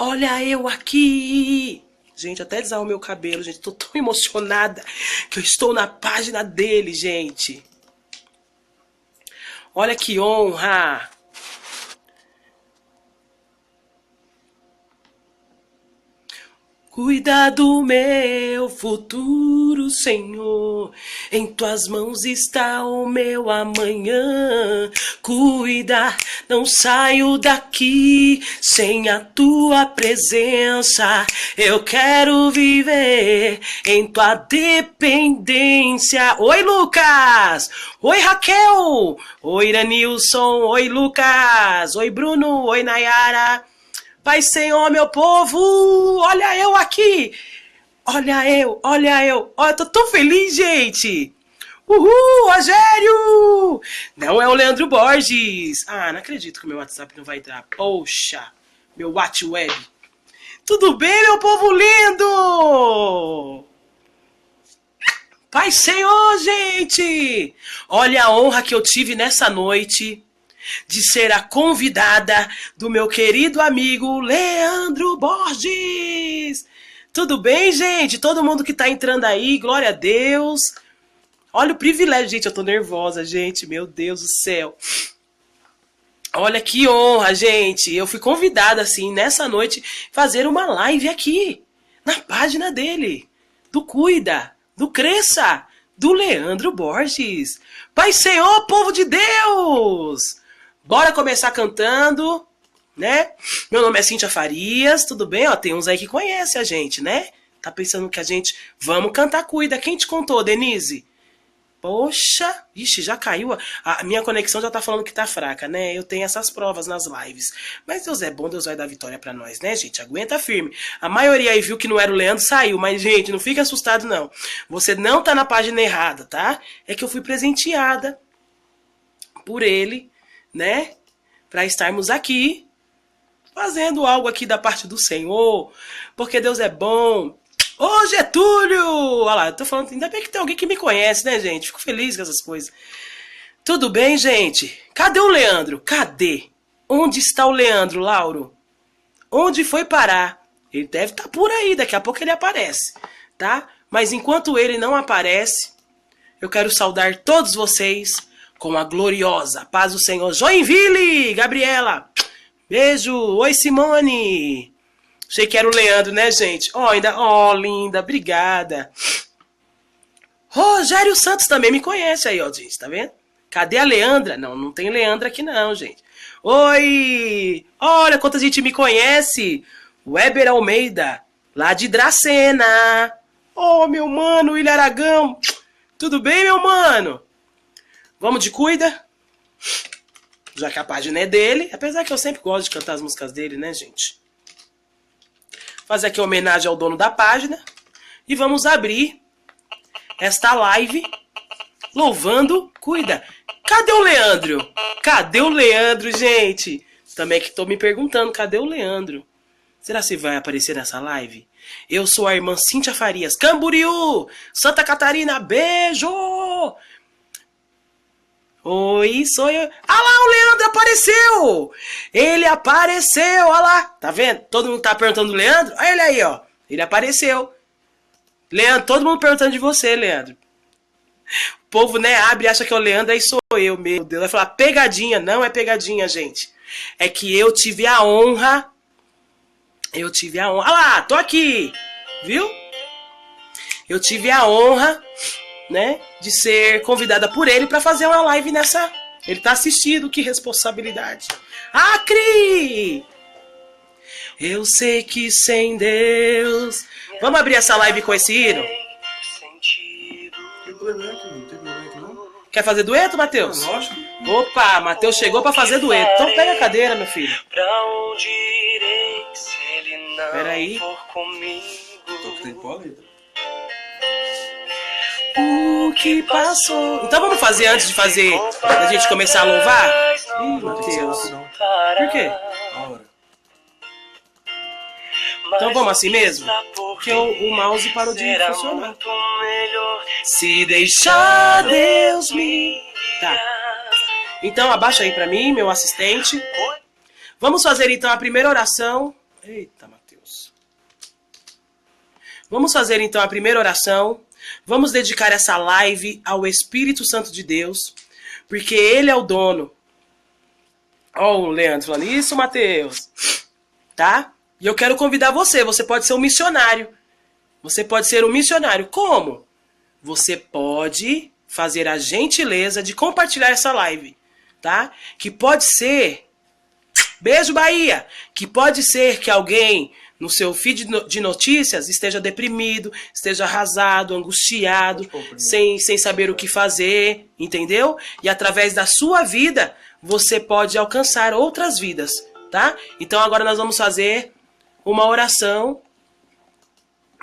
Olha eu aqui. Gente, até desarrumei o meu cabelo, gente. Tô tão emocionada que eu estou na página dele, gente. Olha que honra. Cuida do meu futuro, Senhor. Em tuas mãos está o meu amanhã. Cuida, não saio daqui sem a tua presença. Eu quero viver em tua dependência. Oi, Lucas! Oi, Raquel! Oi, Iranilson! Oi, Lucas! Oi, Bruno! Oi, Nayara! Pai Senhor, meu povo, olha eu aqui, olha eu, olha, eu tô tão feliz, gente. Uhul, Rogério! Não é o Leandro Borges. Ah, não acredito que o meu WhatsApp não vai entrar. Poxa, meu WhatsApp. Tudo bem, meu povo lindo? Pai Senhor, gente! Olha a honra que eu tive nessa noite de ser a convidada do meu querido amigo Leandro Borges. Tudo bem, gente? Todo mundo que tá entrando aí, glória a Deus. Olha o privilégio, gente, eu tô nervosa, gente, meu Deus do céu. Olha que honra, gente. Eu fui convidada, assim, nessa noite, fazer uma live aqui, na página dele, do Cuida, do Cresça, do Leandro Borges. Pai Senhor, povo de Deus! Bora começar cantando, né? Meu nome é Cíntia Farias, tudo bem? Ó, tem uns aí que conhecem a gente, né? Tá pensando que a gente... Vamos cantar Cuida. Quem te contou, Denise? Poxa, ixi, já caiu. A minha conexão já tá falando que tá fraca, né? Eu tenho essas provas nas lives. Mas Deus é bom, Deus vai dar vitória pra nós, né, gente? Aguenta firme. A maioria aí viu que não era o Leandro, saiu. Mas, gente, não fica assustado, não. Você não tá na página errada, tá? É que eu fui presenteada por ele, né, para estarmos aqui fazendo algo aqui da parte do Senhor, porque Deus é bom. Ô, Getúlio! Olha lá, eu tô falando, ainda bem que tem alguém que me conhece, né, gente? Fico feliz com essas coisas. Tudo bem, gente? Cadê o Leandro? Cadê? Onde está o Leandro, Lauro? Onde foi parar? Ele deve estar por aí, daqui a pouco ele aparece, tá? Mas enquanto ele não aparece, eu quero saudar todos vocês com a gloriosa paz do Senhor. Joinville, Gabriela, beijo. Oi, Simone. Achei que era o Leandro, né, gente? Linda, obrigada. Rogério Santos também me conhece aí, ó, gente, tá vendo? Cadê a Leandra? Não, não tem Leandra aqui não, gente. Oi, olha quanta gente me conhece. Weber Almeida, lá de Dracena. Oh, meu mano, William Aragão. Tudo bem, meu mano? Vamos de Cuida? Já que a página é dele. Apesar que eu sempre gosto de cantar as músicas dele, né, gente? Fazer aqui uma homenagem ao dono da página. E vamos abrir esta live louvando Cuida. Cadê o Leandro? Cadê o Leandro, gente? Também que tô me perguntando, cadê o Leandro? Será que vai aparecer nessa live? Eu sou a irmã Cíntia Farias. Camboriú, Santa Catarina, beijo! Oi, sou eu. Ah lá, o Leandro apareceu! Ele apareceu, olha lá. Tá vendo? Todo mundo tá perguntando do Leandro. Olha ele aí, ó. Ele apareceu. Leandro, todo mundo perguntando de você, Leandro. O povo, né, abre e acha que é o Leandro, aí sou eu, meu Deus. Vai falar pegadinha. Não é pegadinha, gente. É que eu tive a honra. Olha lá, tô aqui. Viu? Eu tive a honra, né, de ser convidada por ele para fazer uma live nessa... Ele tá assistindo, que responsabilidade. Acre! Eu sei que sem Deus... Vamos abrir essa live com esse hino? Quer fazer dueto, Matheus? Lógico. Opa, Matheus chegou para fazer dueto. Então pega a cadeira, meu filho. Pra onde irei se ele não Peraí. for comigo? Tem letra. O que passou... Então vamos fazer antes de fazer... Da gente começar a louvar? Ih, Matheus. Por quê? A hora. Então vamos assim mesmo? Porque o mouse parou de funcionar. Se deixar Deus me... Tá. Então abaixa aí pra mim, meu assistente. Vamos fazer então a primeira oração Eita, Mateus. Vamos fazer então a primeira oração. Vamos dedicar essa live ao Espírito Santo de Deus, porque Ele é o dono. Ó, o Leandro falando isso, Mateus. Tá? E eu quero convidar você. Você pode ser um missionário. Você pode ser um missionário. Como? Você pode fazer a gentileza de compartilhar essa live. Tá? Que pode ser... Beijo, Bahia! Que pode ser que alguém no seu feed de notícias esteja deprimido, esteja arrasado, angustiado, sem saber o que fazer, entendeu? E através da sua vida, você pode alcançar outras vidas, tá? Então agora nós vamos fazer uma oração,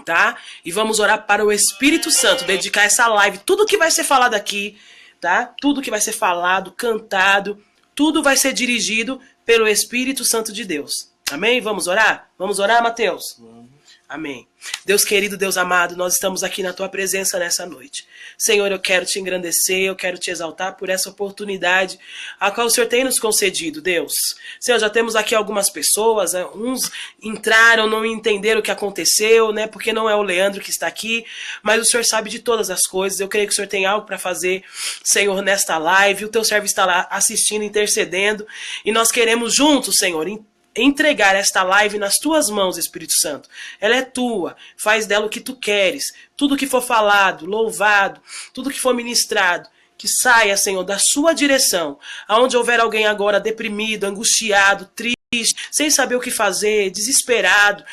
tá? E vamos orar para o Espírito Santo, dedicar essa live, tudo que vai ser falado aqui, tá? Tudo que vai ser falado, cantado, tudo vai ser dirigido pelo Espírito Santo de Deus. Amém? Vamos orar? Vamos orar, Mateus? Vamos. Amém. Deus querido, Deus amado, nós estamos aqui na Tua presença nessa noite. Senhor, eu quero Te engrandecer, eu quero Te exaltar por essa oportunidade a qual o Senhor tem nos concedido, Deus. Senhor, já temos aqui algumas pessoas, uns entraram, não entenderam o que aconteceu, né? Porque não é o Leandro que está aqui, mas o Senhor sabe de todas as coisas. Eu creio que o Senhor tem algo para fazer, Senhor, nesta live. O Teu servo está lá assistindo, intercedendo, e nós queremos juntos, Senhor, entregar esta live nas Tuas mãos, Espírito Santo. Ela é Tua, faz dela o que Tu queres. Tudo que for falado, louvado, tudo que for ministrado, que saia, Senhor, da Sua direção. Aonde houver alguém agora deprimido, angustiado, triste, sem saber o que fazer, desesperado,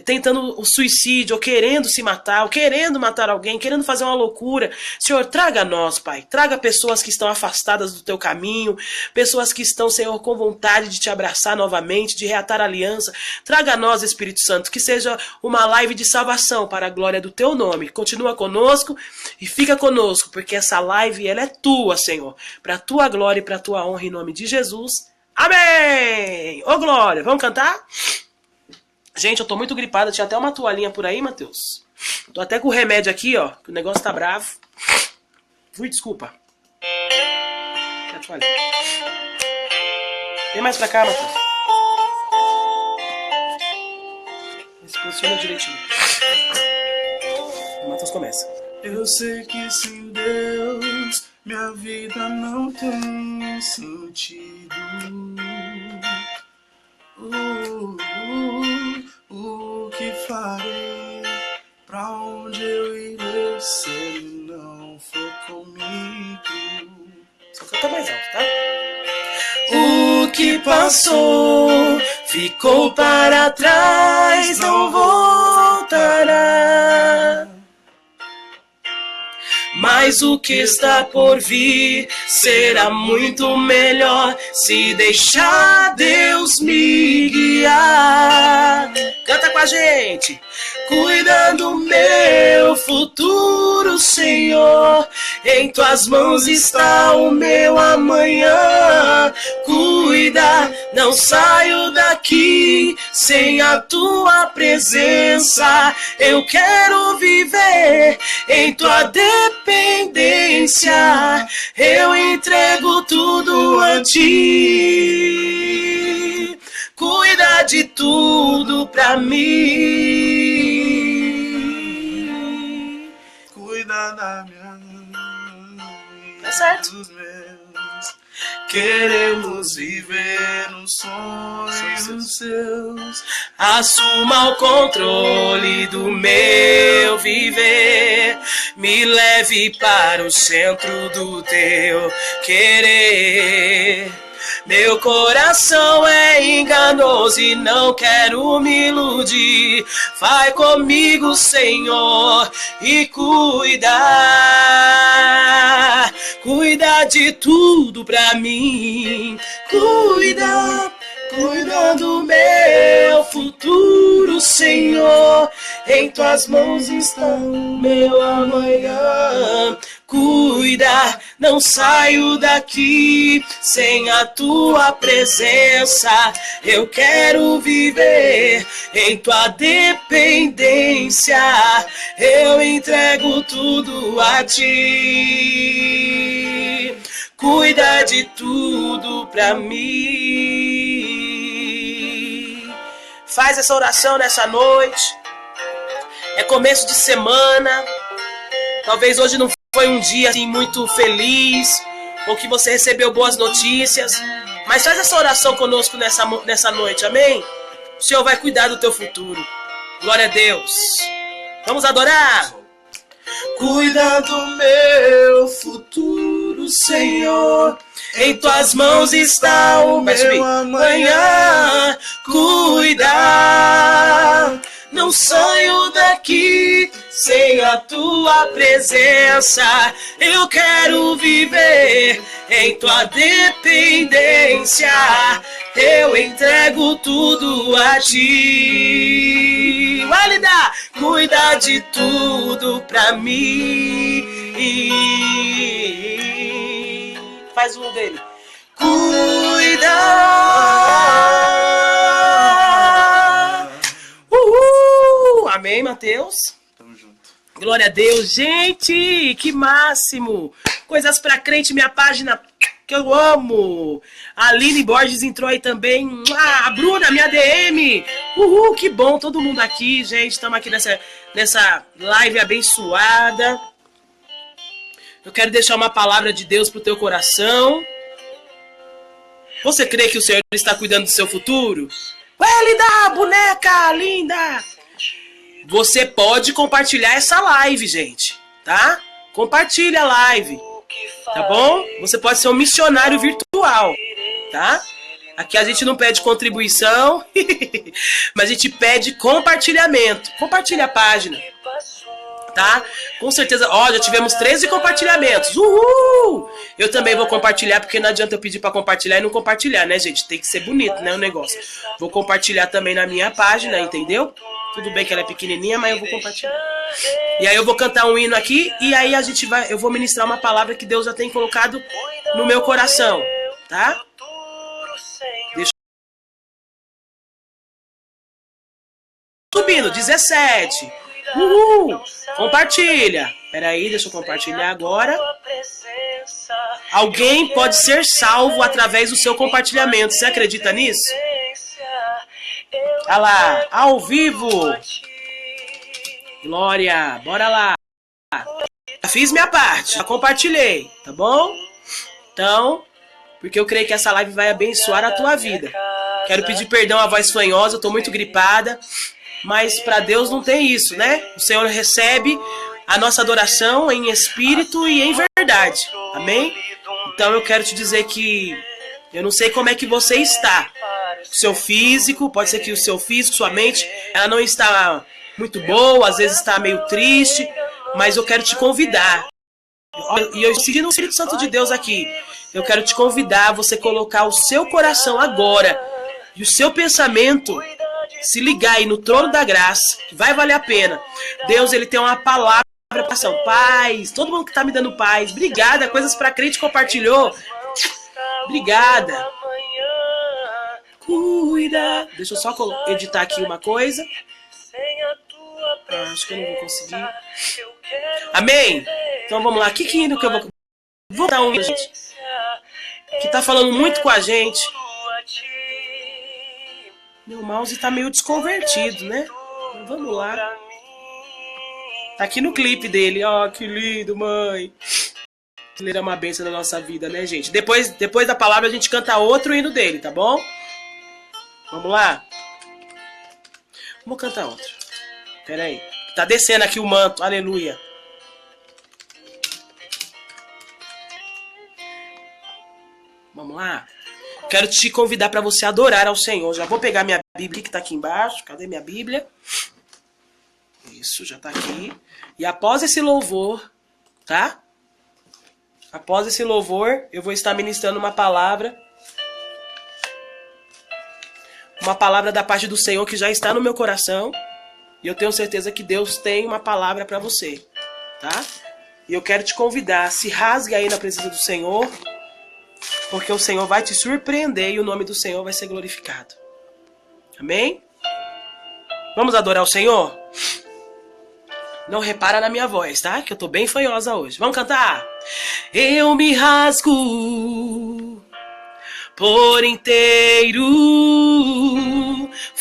tentando o suicídio, ou querendo se matar, ou querendo matar alguém, querendo fazer uma loucura. Senhor, traga a nós, Pai. Traga pessoas que estão afastadas do Teu caminho, pessoas que estão, Senhor, com vontade de Te abraçar novamente, de reatar a aliança. Traga a nós, Espírito Santo, que seja uma live de salvação para a glória do Teu nome. Continua conosco e fica conosco, porque essa live, ela é Tua, Senhor, para a Tua glória e para a Tua honra, em nome de Jesus. Amém! Ô, glória! Vamos cantar? Gente, eu tô muito gripada. Tinha até uma toalhinha por aí, Mateus. Tô até com o remédio aqui, ó. Que o negócio tá bravo. Ui, desculpa. Cadê a toalhinha? Vem mais pra cá, Mateus. Se posiciona direitinho. O Mateus começa. Eu sei que sem Deus minha vida não tem sentido. O que farei? Pra onde eu irei se Ele não for comigo? Só canta mais alto, tá? O que passou ficou para trás, não voltará. Mas o que está por vir será muito melhor se deixar Deus me guiar. Canta com a gente! Cuida do meu futuro, Senhor. Em Tuas mãos está o meu amanhã. Cuida, não saio daqui sem a Tua presença. Eu quero viver em Tua dependência. Eu entrego tudo a Ti. Cuida de tudo pra mim. Cuida da minha Tá certo. dos meus. Queremos viver nos sonhos seus. Assuma o controle do meu viver. Me leve para o centro do Teu querer. Meu coração é enganoso e não quero me iludir. Vai comigo, Senhor, e cuida. Cuida de tudo pra mim. Cuida do meu futuro, Senhor. Em Tuas mãos está o meu amanhã. Cuida, não saio daqui sem a Tua presença. Eu quero viver em Tua dependência. Eu entrego tudo a Ti. Cuida de tudo pra mim. Faz essa oração nessa noite. É começo de semana. Talvez hoje não foi um dia assim, muito feliz, ou que você recebeu boas notícias. Mas faz essa oração conosco nessa noite, amém? O Senhor vai cuidar do teu futuro. Glória a Deus. Vamos adorar. Cuida do meu futuro, Senhor. Em tuas mãos está o meu amanhã. Cuida. Não saio daqui sem a tua presença. Eu quero viver em tua dependência. Eu entrego tudo a ti. Válida, cuida de tudo pra mim. Faz um dele. Cuida. Amém, Mateus? Tamo junto. Glória a Deus, gente, que máximo. Coisas pra crente, minha página que eu amo. A Aline Borges entrou aí também. A Bruna, minha DM. Uhul, que bom, todo mundo aqui, gente. Estamos aqui nessa live abençoada. Eu quero deixar uma palavra de Deus pro teu coração. Você crê que o Senhor está cuidando do seu futuro? Linda, boneca, linda. Você pode compartilhar essa live, gente, tá? Compartilha a live, tá bom? Você pode ser um missionário virtual, tá? Aqui a gente não pede contribuição, mas a gente pede compartilhamento. Compartilha a página, tá? Com certeza, ó, já tivemos 13 compartilhamentos. Uhul! Eu também vou compartilhar, porque não adianta eu pedir pra compartilhar e não compartilhar, né, gente? Tem que ser bonito, né, o negócio. Vou compartilhar também na minha página, entendeu? Tudo bem que ela é pequenininha, mas eu vou compartilhar. E aí eu vou cantar um hino aqui, e aí eu vou ministrar uma palavra que Deus já tem colocado no meu coração, tá? Deixa eu... Subindo, 17. Uhul! Compartilha. Peraí, deixa eu compartilhar agora. Alguém pode ser salvo através do seu compartilhamento. Você acredita nisso? Olha lá, ao vivo. Glória, bora lá. Já fiz minha parte, já compartilhei, tá bom? Então, porque eu creio que essa live vai abençoar a tua vida. Quero pedir perdão à voz fanhosa, eu tô muito gripada. Mas para Deus não tem isso, né? O Senhor recebe a nossa adoração em espírito e em verdade. Amém? Então eu quero te dizer que eu não sei como é que você está. O seu físico, pode ser que o seu físico, sua mente, ela não está muito boa, às vezes está meio triste, mas eu quero te convidar. E eu senti no Espírito Santo de Deus aqui. Eu quero te convidar a você colocar o seu coração agora e o seu pensamento se ligar aí no trono da graça, que vai valer a pena. Deus, ele tem uma palavra para passar. Paz, todo mundo que tá me dando paz. Obrigada, coisas pra crente compartilhou. Obrigada. Cuida. Deixa eu só editar aqui uma coisa. Acho que eu não vou conseguir. Amém? Então vamos lá. Que hino que eu vou dar um, gente, que tá falando muito com a gente. Meu mouse tá meio desconvertido, né? Vamos lá. Tá aqui no clipe dele. Ó, que lindo, mãe. Ele é uma bênção na nossa vida, né, gente? Depois da palavra a gente canta outro hino dele, tá bom? Vamos lá? Vamos cantar outro. Pera aí. Tá descendo aqui o manto. Aleluia. Vamos lá? Quero te convidar para você adorar ao Senhor. Já vou pegar minha Bíblia que tá aqui embaixo. Cadê minha Bíblia? Isso, já tá aqui. E após esse louvor, tá? Após esse louvor, eu vou estar ministrando uma palavra. Uma palavra da parte do Senhor que já está no meu coração. E eu tenho certeza que Deus tem uma palavra para você, tá? E eu quero te convidar, se rasgue aí na presença do Senhor. Porque o Senhor vai te surpreender e o nome do Senhor vai ser glorificado. Amém? Vamos adorar o Senhor? Não repara na minha voz, tá? Que eu tô bem fanhosa hoje. Vamos cantar? Eu me rasgo por inteiro,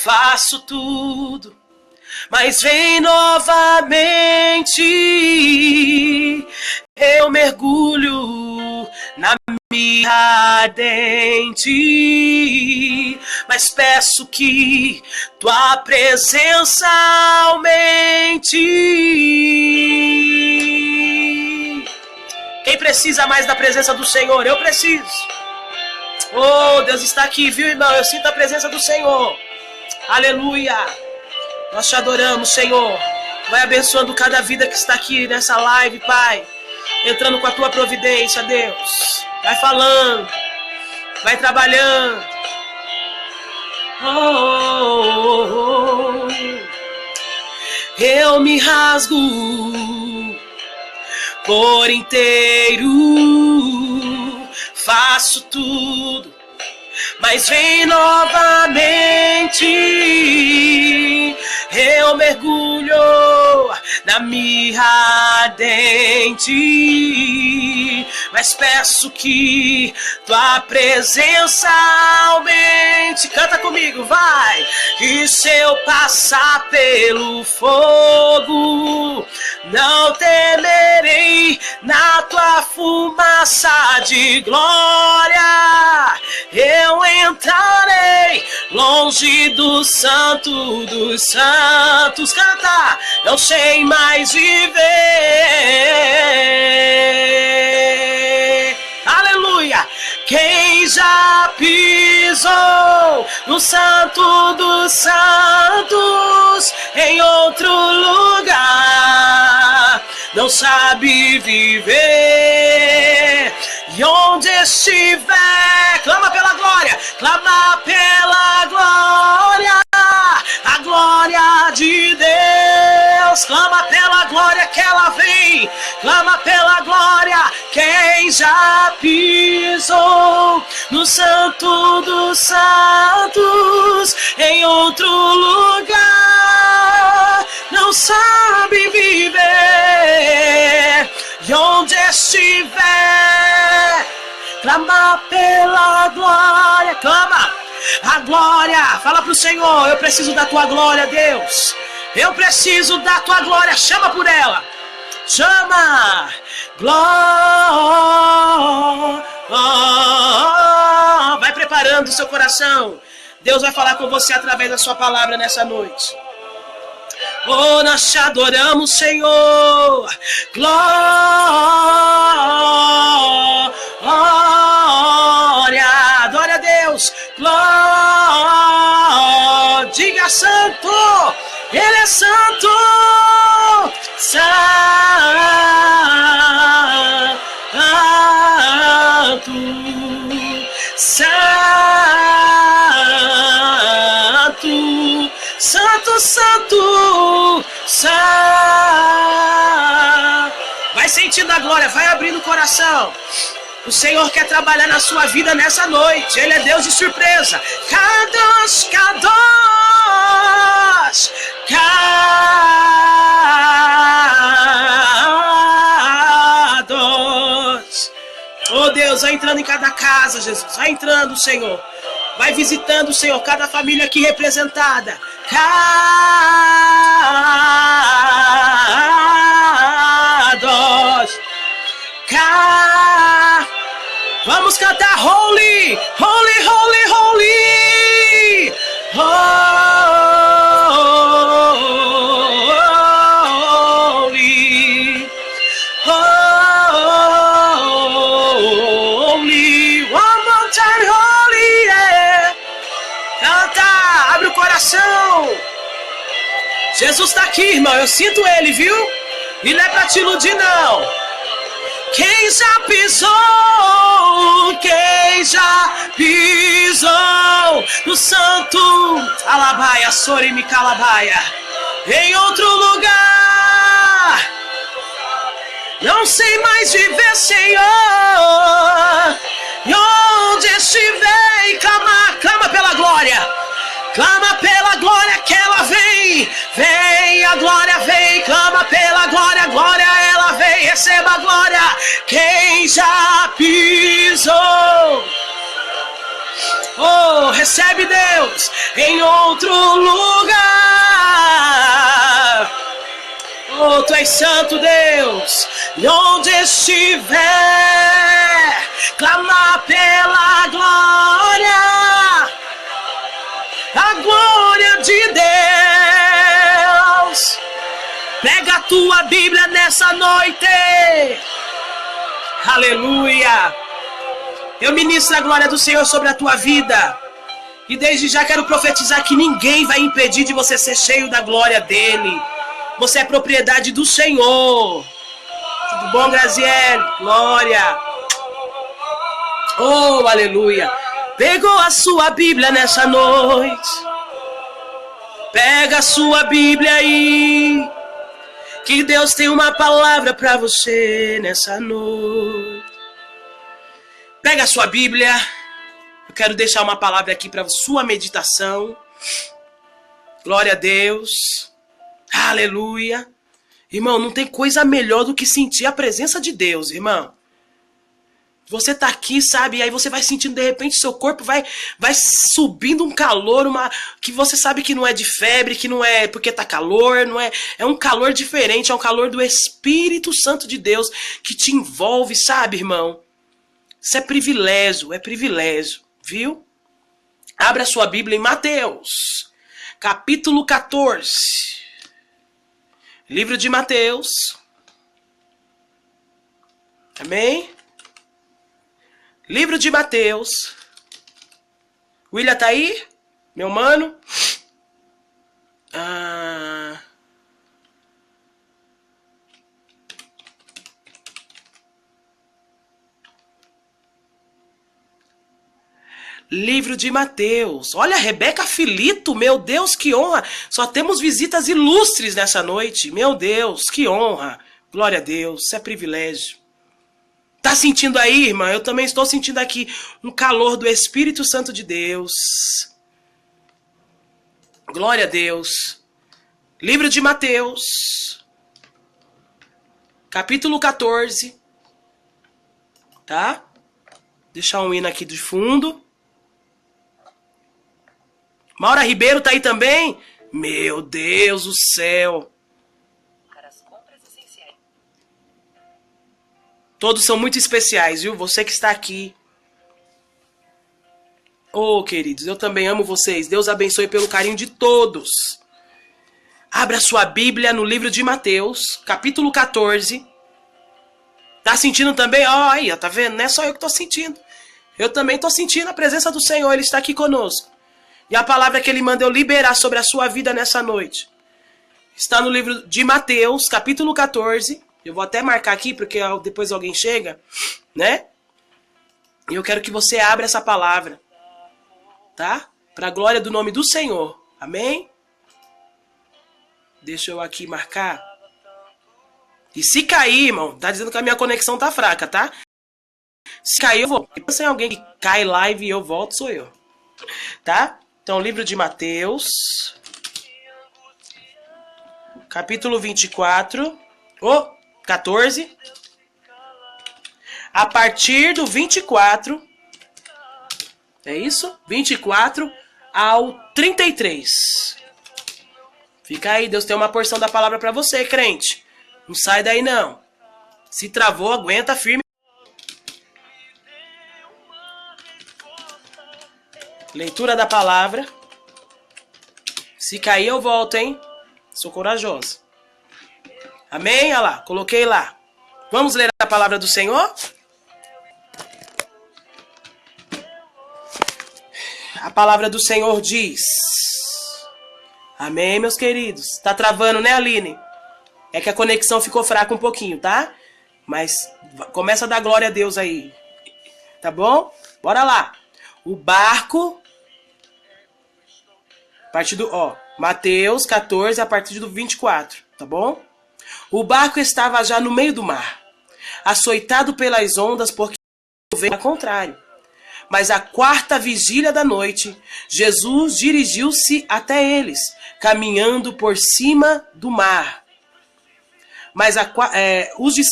faço tudo, mas vem novamente. Eu mergulho na mirra ardente, mas peço que tua presença aumente. Quem precisa mais da presença do Senhor? Eu preciso. Oh, Deus está aqui, viu, irmão? Eu sinto a presença do Senhor. Aleluia. Nós te adoramos, Senhor. Vai abençoando cada vida que está aqui nessa live, Pai. Entrando com a tua providência, Deus. Vai falando. Vai trabalhando. Oh. Eu me rasgo por inteiro. Faço tudo, mas vem novamente. Eu mergulho na mirra ardente, mas peço que tua presença aumente. Canta comigo, vai! E se eu passar pelo fogo, não temerei. Na tua fumaça de glória eu entrarei longe do santo dos santos. Canta! Não sei mais viver. Aleluia! Quem já pisou no santo dos santos em outro lugar não sabe viver. E onde estiver, clama pela glória, clama pela glória, a glória de Deus. Clama pela glória que ela vem, clama pela glória. Quem já pisou no santo dos santos em outro lugar não sabe viver. E onde estiver, clama pela glória. Clama a glória. Fala pro Senhor: eu preciso da tua glória, Deus. Eu preciso da tua glória. Chama por ela. Chama. Glória. Vai preparando o seu coração. Deus vai falar com você através da sua palavra nessa noite. Oh, nós te adoramos, Senhor. Glória. Adore a Deus. Glória. Diga santo. Ele é santo. Santo. Santo. Santo, santo, santo. Vai sentindo a glória, vai abrindo o coração. O Senhor quer trabalhar na sua vida nessa noite. Ele é Deus de surpresa. Kadosh, Kadosh, Kadosh. Oh Deus, vai entrando em cada casa, Jesus. Vai entrando, Senhor. Vai visitando, Senhor, cada família aqui representada. Kadosh. Vamos cantar Holy, Holy, Holy, Holy. Holy. Holy. One more time, Holy, yeah. Canta, abre o coração. Jesus está aqui, irmão, eu sinto ele, viu? E não é pra te iludir, não. Quem já pisou, quem já pisou no santo Alabaia, Sorimi Calabaia, em outro lugar não sei mais viver, Senhor. E onde estiver, clama pela glória. Clama pela glória que ela vem. Vem, a glória vem. Clama pela glória, a glória ela vem. Receba a glória. Quem já pisou Oh, recebe Deus em outro lugar. Oh, tu és santo, Deus. E onde estiver, clama pela glória. A glória de Deus. Pega a tua Bíblia nessa noite. Aleluia. Eu ministro a glória do Senhor sobre a tua vida. E desde já quero profetizar que ninguém vai impedir de você ser cheio da glória dele. Você é propriedade do Senhor. Tudo bom, Graziele? Glória. Oh, aleluia. Pegou a sua Bíblia nessa noite. Pega a sua Bíblia aí. Que Deus tem uma palavra para você nessa noite. Pega a sua Bíblia. Eu quero deixar uma palavra aqui para sua meditação. Glória a Deus. Aleluia. Irmão, não tem coisa melhor do que sentir a presença de Deus, irmão. Você tá aqui, sabe? E aí você vai sentindo, de repente, seu corpo vai subindo um calor, que você sabe que não é de febre, que não é porque tá calor, não é. É um calor diferente, é um calor do Espírito Santo de Deus que te envolve, sabe, irmão? Isso é privilégio, viu? Abra a sua Bíblia em Mateus, capítulo 14. Livro de Mateus. Amém? Livro de Mateus. William tá aí? Meu mano? Livro de Mateus. Olha, Rebeca Filito, meu Deus, que honra. Só temos visitas ilustres nessa noite. Meu Deus, que honra. Glória a Deus, isso é privilégio. Tá sentindo aí, irmã? Eu também estou sentindo aqui um calor do Espírito Santo de Deus. Glória a Deus. Livro de Mateus, capítulo 14. Tá? Deixar um hino aqui de fundo. Maura Ribeiro tá aí também? Meu Deus do céu. Todos são muito especiais, viu? Você que está aqui. Oh, queridos, eu também amo vocês. Deus abençoe pelo carinho de todos. Abra sua Bíblia no livro de Mateus, capítulo 14. Tá sentindo também? Ó, aí, ó, tá vendo? Não é só eu que tô sentindo. Eu também tô sentindo a presença do Senhor. Ele está aqui conosco. E a palavra que ele manda eu liberar sobre a sua vida nessa noite está no livro de Mateus, capítulo 14. Eu vou até marcar aqui, porque depois alguém chega, né? E eu quero que você abra essa palavra, tá? Para a glória do nome do Senhor. Amém? Deixa eu aqui marcar. E se cair, irmão, tá dizendo que a minha conexão tá fraca, tá? Se cair, eu vou. Se tem alguém que cai live e eu volto, sou eu. Tá? Então, livro de Mateus, capítulo 24, 14, a partir do 24, é isso? 24 ao 33. Fica aí, Deus tem uma porção da palavra para você, crente. Não sai daí não. Se travou, aguenta firme. Leitura da palavra. Se cair, eu volto, hein? Sou corajosa. Amém? Olha lá, coloquei lá. Vamos ler a palavra do Senhor? A palavra do Senhor diz. Amém, meus queridos? Tá travando, né, Aline? É que a conexão ficou fraca um pouquinho, tá? Mas começa a dar glória a Deus aí. Tá bom? Bora lá. O barco... Mateus 14, a partir do 24, tá bom? O barco estava já no meio do mar, açoitado pelas ondas, porque o vento era contrário. Mas à quarta vigília da noite, Jesus dirigiu-se até eles, caminhando por cima do mar. Mas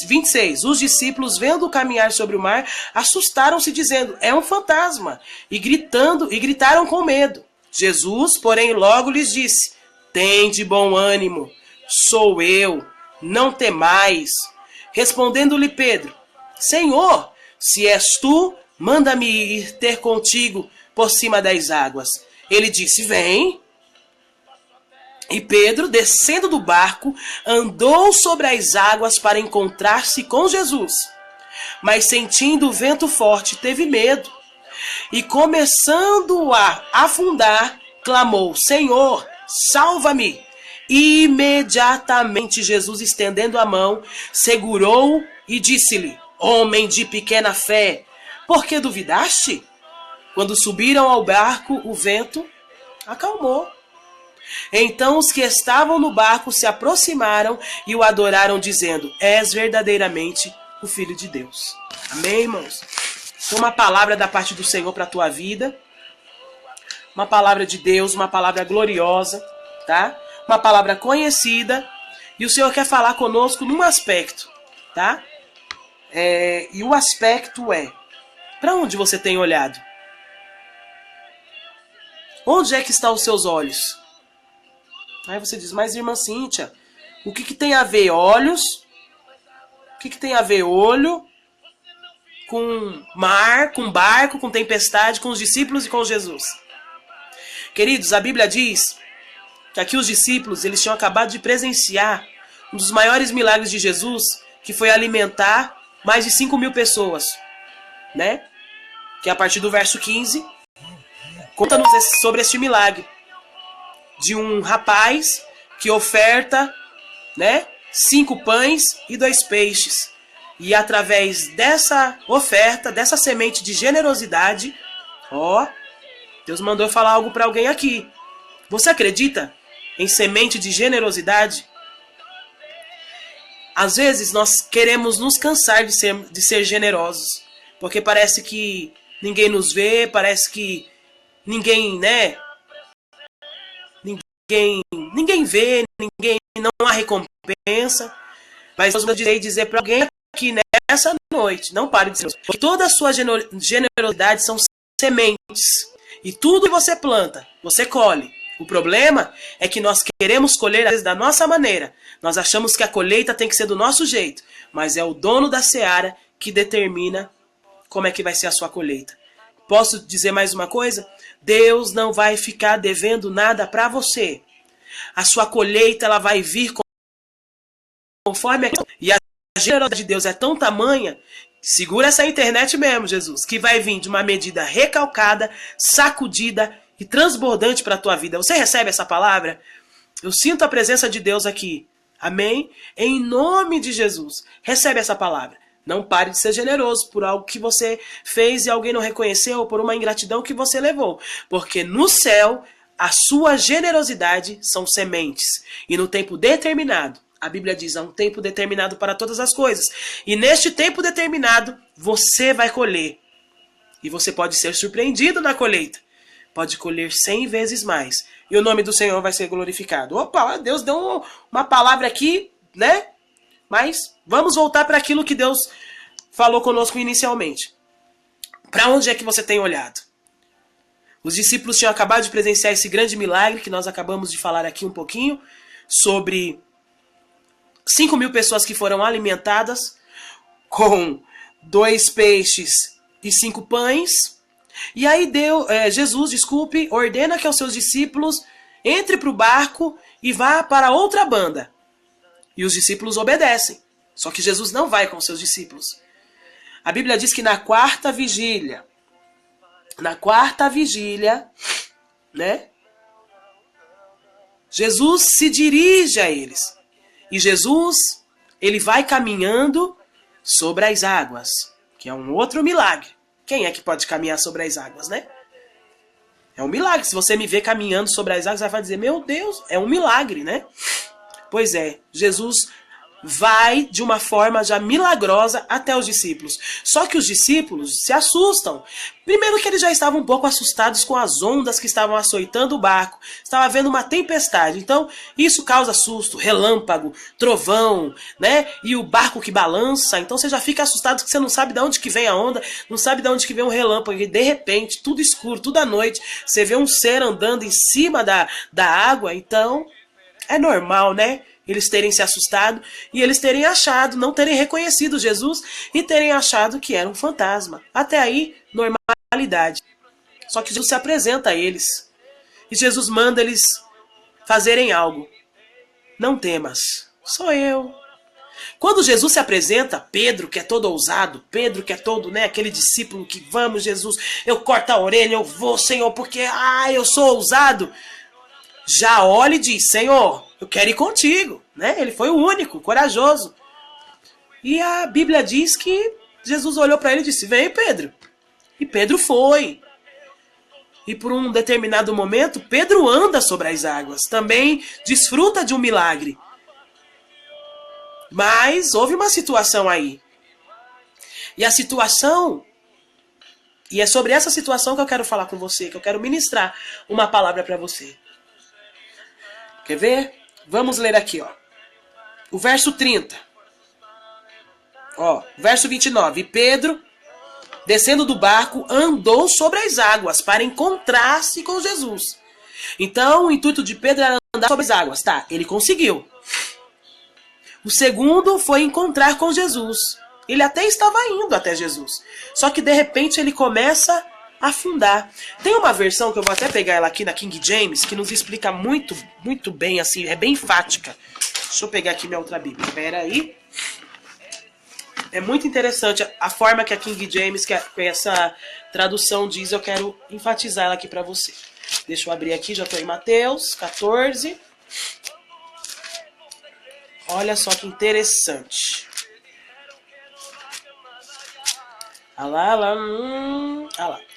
26, os discípulos, vendo caminhar sobre o mar, assustaram-se, dizendo, é um fantasma, e gritaram com medo. Jesus, porém, logo lhes disse, tende bom ânimo, sou eu, não temais. Respondendo-lhe Pedro, Senhor, se és tu, manda-me ir ter contigo por cima das águas. Ele disse, vem. E Pedro, descendo do barco, andou sobre as águas para encontrar-se com Jesus. Mas sentindo o vento forte, teve medo. E começando a afundar, clamou, Senhor, salva-me. E imediatamente Jesus, estendendo a mão, segurou e disse-lhe, homem de pequena fé, por que duvidaste? Quando subiram ao barco, o vento acalmou. Então os que estavam no barco se aproximaram e o adoraram, dizendo, és verdadeiramente o Filho de Deus. Amém, irmãos? Então, uma palavra da parte do Senhor para a tua vida. Uma palavra de Deus, uma palavra gloriosa, tá? Uma palavra conhecida. E o Senhor quer falar conosco num aspecto, tá? E o aspecto é, para onde você tem olhado? Onde é que estão os seus olhos? Aí você diz, mas irmã Cíntia, o que tem a ver olhos? O que tem a ver olho com mar, com barco, com tempestade, com os discípulos e com Jesus? Queridos, a Bíblia diz que aqui os discípulos, eles tinham acabado de presenciar um dos maiores milagres de Jesus, que foi alimentar mais de 5.000 pessoas, né? Que a partir do verso 15, conta-nos sobre este milagre. De um rapaz que oferta, né, 5 pães e 2 peixes. E através dessa oferta, dessa semente de generosidade, Deus mandou eu falar algo para alguém aqui. Você acredita em semente de generosidade? Às vezes nós queremos nos cansar de ser generosos, porque parece que ninguém nos vê, parece que ninguém, né? Ninguém vê, ninguém, não há recompensa. Mas Deus me dizer para alguém aqui nessa noite, não pare de ser, porque toda a sua generosidade são sementes. E tudo que você planta, você colhe. O problema é que nós queremos colher às vezes da nossa maneira. Nós achamos que a colheita tem que ser do nosso jeito. Mas é o dono da seara que determina como é que vai ser a sua colheita. Posso dizer mais uma coisa? Deus não vai ficar devendo nada para você. A sua colheita ela vai vir conforme e a generosidade de Deus é tão tamanha, segura essa internet mesmo, Jesus, que vai vir de uma medida recalcada, sacudida e transbordante para a tua vida. Você recebe essa palavra? Eu sinto a presença de Deus aqui. Amém? Em nome de Jesus. Recebe essa palavra. Não pare de ser generoso por algo que você fez e alguém não reconheceu, ou por uma ingratidão que você levou. Porque no céu, a sua generosidade são sementes. E no tempo determinado, a Bíblia diz, há um tempo determinado para todas as coisas. E neste tempo determinado, você vai colher. E você pode ser surpreendido na colheita. Pode colher 100 vezes mais. E o nome do Senhor vai ser glorificado. Opa, Deus deu uma palavra aqui, né? Mas vamos voltar para aquilo que Deus falou conosco inicialmente. Para onde é que você tem olhado? Os discípulos tinham acabado de presenciar esse grande milagre que nós acabamos de falar aqui um pouquinho, sobre 5.000 pessoas que foram alimentadas com 2 peixes e 5 pães. E aí Jesus, ordena que os seus discípulos entre para o barco e vá para outra banda. E os discípulos obedecem. Só que Jesus não vai com os seus discípulos. A Bíblia diz que na quarta vigília, né? Jesus se dirige a eles. E Jesus, ele vai caminhando sobre as águas, que é um outro milagre. Quem é que pode caminhar sobre as águas, né? É um milagre. Se você me ver caminhando sobre as águas, você vai dizer, meu Deus, é um milagre, né? Pois é, Jesus vai de uma forma já milagrosa até os discípulos. Só que os discípulos se assustam. Primeiro que eles já estavam um pouco assustados com as ondas que estavam açoitando o barco. Estava havendo uma tempestade. Então, isso causa susto, relâmpago, trovão, né? E o barco que balança. Então, você já fica assustado que você não sabe de onde que vem a onda, não sabe de onde que vem um relâmpago. E, de repente, tudo escuro, tudo à noite, você vê um ser andando em cima da água. Então, é normal, né? Eles terem se assustado e eles terem achado, não terem reconhecido Jesus e terem achado que era um fantasma. Até aí, normalidade. Só que Jesus se apresenta a eles e Jesus manda eles fazerem algo. Não temas, sou eu. Quando Jesus se apresenta, Pedro, que é todo ousado, Pedro, que é todo, né, aquele discípulo que, vamos, Jesus, eu corto a orelha, eu vou, Senhor, porque, eu sou ousado. Já olha e diz, Senhor, eu quero ir contigo, né? Ele foi o único, corajoso. E a Bíblia diz que Jesus olhou para ele e disse, vem, Pedro. E Pedro foi. E por um determinado momento, Pedro anda sobre as águas. Também desfruta de um milagre. Mas houve uma situação aí. E a situação... E é sobre essa situação que eu quero falar com você, que eu quero ministrar uma palavra para você. Quer ver? Vamos ler aqui, ó. O verso 30. Ó, verso 29. E Pedro, descendo do barco, andou sobre as águas para encontrar-se com Jesus. Então, o intuito de Pedro era andar sobre as águas. Tá, ele conseguiu. O segundo foi encontrar com Jesus. Ele até estava indo até Jesus. Só que, de repente, ele começa a afundar. Tem uma versão que eu vou até pegar ela aqui na King James, que nos explica muito, muito bem, assim, é bem enfática. Deixa eu pegar aqui minha outra Bíblia. Espera aí. É muito interessante a forma que a King James, que essa tradução diz, eu quero enfatizar ela aqui para você. Deixa eu abrir aqui, já estou em Mateus 14. Olha só que interessante.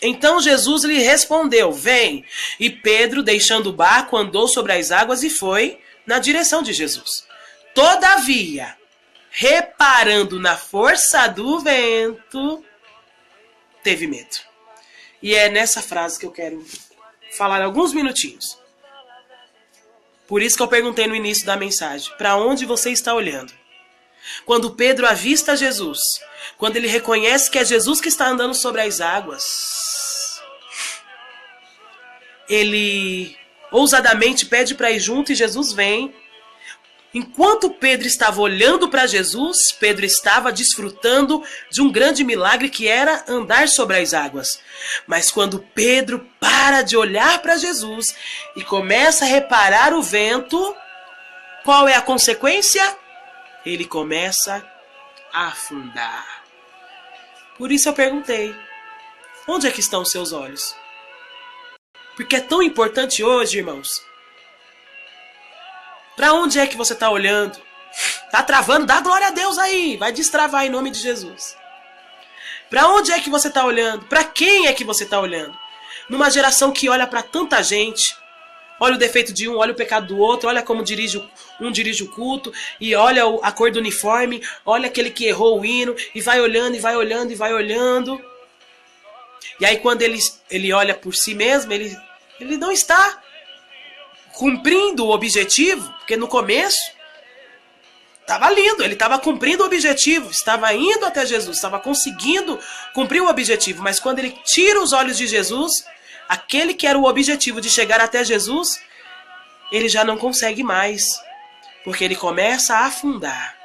Então Jesus lhe respondeu, vem. E Pedro, deixando o barco, andou sobre as águas e foi na direção de Jesus. Todavia, reparando na força do vento, teve medo. E é nessa frase que eu quero falar alguns minutinhos. Por isso que eu perguntei no início da mensagem, para onde você está olhando? Quando Pedro avista Jesus, quando ele reconhece que é Jesus que está andando sobre as águas, ele ousadamente pede para ir junto e Jesus vem. Enquanto Pedro estava olhando para Jesus, Pedro estava desfrutando de um grande milagre que era andar sobre as águas. Mas quando Pedro para de olhar para Jesus e começa a reparar o vento, qual é a consequência? Ele começa a afundar. Por isso eu perguntei, onde é que estão os seus olhos? Porque é tão importante hoje, irmãos. Para onde é que você está olhando? Tá travando? Dá glória a Deus aí. Vai destravar em nome de Jesus. Para onde é que você está olhando? Para quem é que você está olhando? Numa geração que olha para tanta gente, olha o defeito de um, olha o pecado do outro, olha como dirige o culto, e olha a cor do uniforme, olha aquele que errou o hino, e vai olhando, e vai olhando, e vai olhando. E aí quando ele olha por si mesmo, ele não está cumprindo o objetivo, porque no começo estava lindo, ele estava cumprindo o objetivo, estava indo até Jesus, estava conseguindo cumprir o objetivo, mas quando ele tira os olhos de Jesus, aquele que era o objetivo de chegar até Jesus, ele já não consegue mais, porque ele começa a afundar.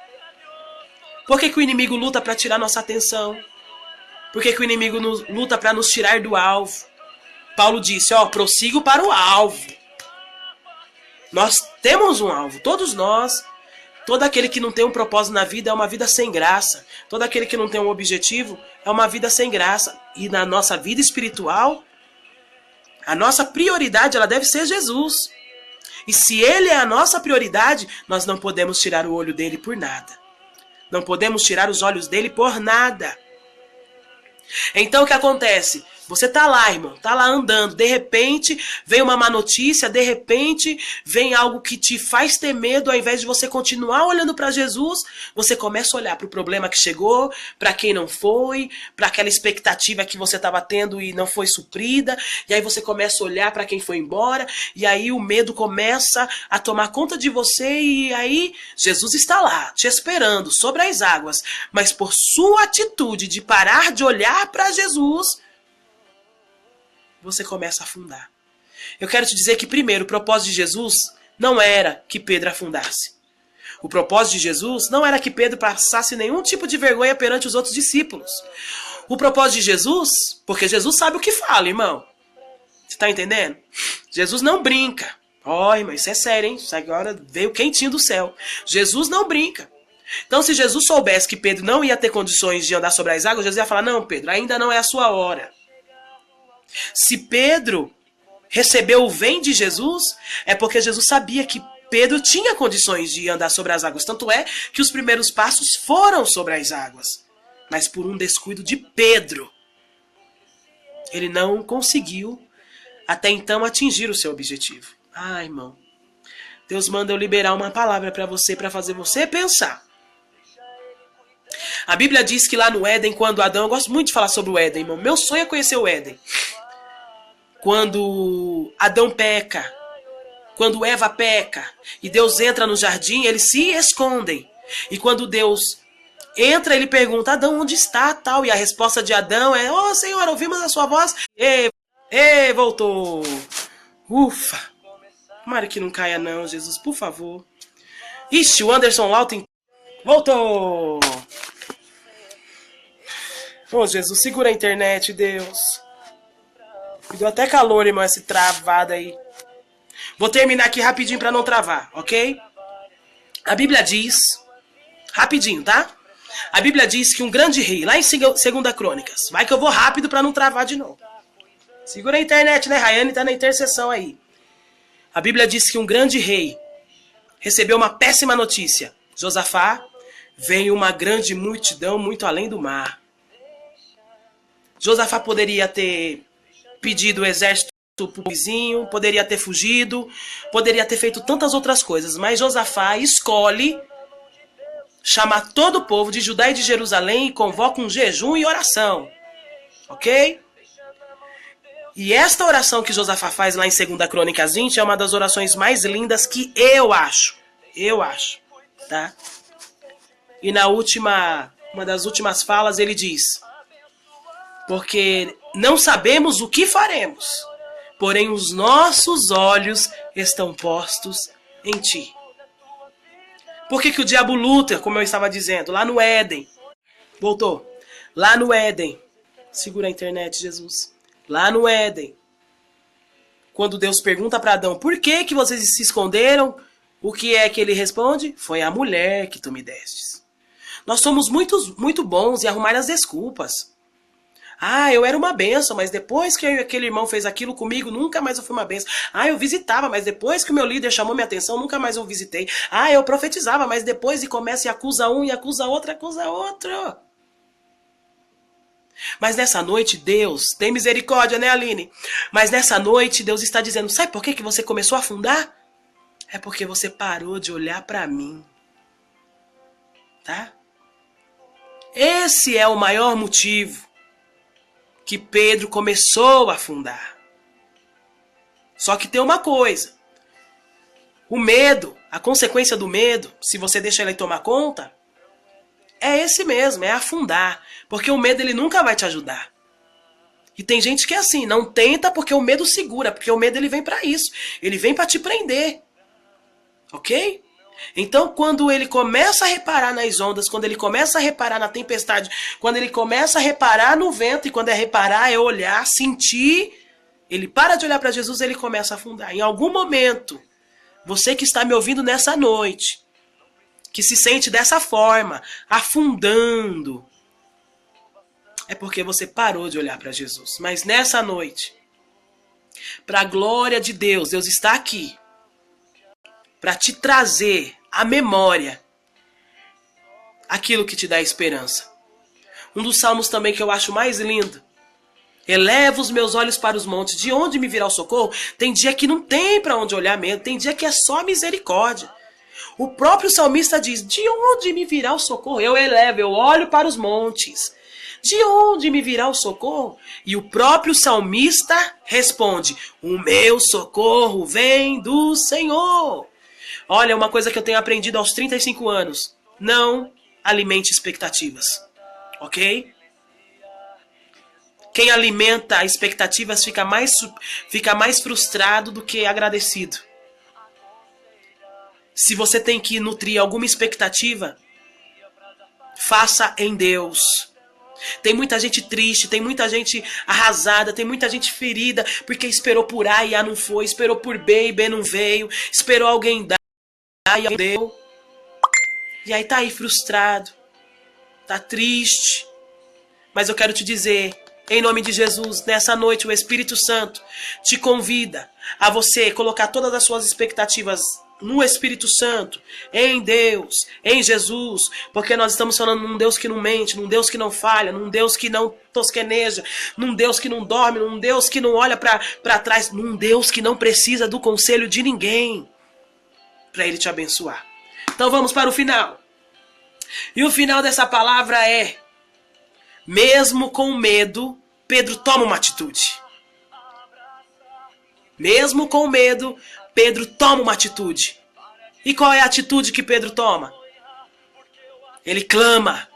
Por que o inimigo luta para tirar nossa atenção? Por que o inimigo luta para nos tirar do alvo? Paulo disse, prossigo para o alvo. Nós temos um alvo, todos nós. Todo aquele que não tem um propósito na vida é uma vida sem graça. Todo aquele que não tem um objetivo é uma vida sem graça. E na nossa vida espiritual, a nossa prioridade ela deve ser Jesus. E se Ele é a nossa prioridade, nós não podemos tirar o olho dele por nada. Não podemos tirar os olhos dele por nada. Então o que acontece? Você tá lá, irmão, tá lá andando, de repente vem uma má notícia, de repente vem algo que te faz ter medo, ao invés de você continuar olhando para Jesus, você começa a olhar para o problema que chegou, para quem não foi, para aquela expectativa que você estava tendo e não foi suprida, e aí você começa a olhar para quem foi embora, e aí o medo começa a tomar conta de você, e aí Jesus está lá, te esperando sobre as águas, mas por sua atitude de parar de olhar para Jesus, você começa a afundar. Eu quero te dizer que, primeiro, o propósito de Jesus não era que Pedro afundasse. O propósito de Jesus não era que Pedro passasse nenhum tipo de vergonha perante os outros discípulos. O propósito de Jesus, porque Jesus sabe o que fala, irmão. Você tá entendendo? Jesus não brinca. Ó, irmão, isso é sério, hein? Isso agora veio quentinho do céu. Jesus não brinca. Então, se Jesus soubesse que Pedro não ia ter condições de andar sobre as águas, Jesus ia falar, não, Pedro, ainda não é a sua hora. Se Pedro recebeu o vem de Jesus, é porque Jesus sabia que Pedro tinha condições de andar sobre as águas. Tanto é que os primeiros passos foram sobre as águas. Mas por um descuido de Pedro, ele não conseguiu até então atingir o seu objetivo. Ah, irmão, Deus manda eu liberar uma palavra para você, para fazer você pensar. A Bíblia diz que lá no Éden, quando Adão... Eu gosto muito de falar sobre o Éden, irmão. Meu sonho é conhecer o Éden. Quando Adão peca, quando Eva peca, e Deus entra no jardim, eles se escondem. E quando Deus entra, ele pergunta, Adão, onde está? Tal. E a resposta de Adão é, ó, Senhor, ouvimos a sua voz. E voltou. Ufa. Tomara que não caia não, Jesus, por favor. Ixi, o Anderson Lauten voltou. Ô, Jesus, segura a internet, Deus. Me deu até calor, irmão, esse travado aí. Vou terminar aqui rapidinho pra não travar, ok? A Bíblia diz... Rapidinho, tá? A Bíblia diz que um grande rei, lá em 2 Crônicas... Vai que eu vou rápido pra não travar de novo. Segura a internet, né? Rayane tá na intercessão aí. A Bíblia diz que um grande rei recebeu uma péssima notícia. Josafá, veio uma grande multidão muito além do mar. Josafá poderia ter pedido o exército pro vizinho, poderia ter fugido, poderia ter feito tantas outras coisas, mas Josafá escolhe chamar todo o povo de Judá e de Jerusalém e convoca um jejum e oração, ok? E esta oração que Josafá faz lá em 2 Crônicas 20 é uma das orações mais lindas que eu acho, tá? E uma das últimas falas ele diz, porque não sabemos o que faremos, porém os nossos olhos estão postos em ti. Por que o diabo luta, como eu estava dizendo, lá no Éden? Voltou. Lá no Éden. Segura a internet, Jesus. Lá no Éden. Quando Deus pergunta para Adão, por que vocês se esconderam? O que é que ele responde? Foi a mulher que tu me destes. Nós somos muito bons em arrumar as desculpas. Ah, eu era uma bênção, mas depois que aquele irmão fez aquilo comigo, nunca mais eu fui uma bênção. Ah, eu visitava, mas depois que o meu líder chamou minha atenção, nunca mais eu visitei. Ah, eu profetizava, mas depois começa e acusa um, e acusa outro. Mas nessa noite, Deus, tem misericórdia, né, Aline? Mas nessa noite, Deus está dizendo, sabe por que você começou a afundar? É porque você parou de olhar para mim. Tá? Esse é o maior motivo que Pedro começou a afundar. Só que tem uma coisa. O medo, a consequência do medo, se você deixa ele tomar conta, é esse mesmo, é afundar. Porque o medo ele nunca vai te ajudar. E tem gente que é assim, não tenta porque o medo segura, porque o medo ele vem para isso. Ele vem para te prender. Ok? Então, quando ele começa a reparar nas ondas, quando ele começa a reparar na tempestade, quando ele começa a reparar no vento, e quando é reparar, é olhar, sentir, ele para de olhar para Jesus e ele começa a afundar. Em algum momento, você que está me ouvindo nessa noite, que se sente dessa forma, afundando, é porque você parou de olhar para Jesus. Mas nessa noite, para a glória de Deus, Deus está aqui, para te trazer à memória aquilo que te dá esperança. Um dos salmos também que eu acho mais lindo Elevo os meus olhos para os montes. De onde me virá o socorro? Tem dia que não tem para onde olhar mesmo. Tem dia que é só misericórdia. O próprio salmista diz, de onde me virá o socorro? Eu elevo, eu olho para os montes. De onde me virá o socorro? E o próprio salmista responde, o meu socorro vem do Senhor. Olha, uma coisa que eu tenho aprendido aos 35 anos. Não alimente expectativas. Ok? Quem alimenta expectativas fica mais frustrado do que agradecido. Se você tem que nutrir alguma expectativa, faça em Deus. Tem muita gente triste, tem muita gente arrasada, tem muita gente ferida, porque esperou por A e A não foi, esperou por B e B não veio, esperou alguém dar e não deu. E aí tá aí frustrado, tá triste. Mas eu quero te dizer, em nome de Jesus, nessa noite o Espírito Santo te convida a você colocar todas as suas expectativas no Espírito Santo, em Deus, em Jesus, porque nós estamos falando num Deus que não mente, num Deus que não falha, num Deus que não tosqueneja, num Deus que não dorme, num Deus que não olha para trás, num Deus que não precisa do conselho de ninguém para Ele te abençoar. Então vamos para o final. E o final dessa palavra é, mesmo com medo, Pedro toma uma atitude. Mesmo com medo, Pedro toma uma atitude. E qual é a atitude que Pedro toma? Ele clama,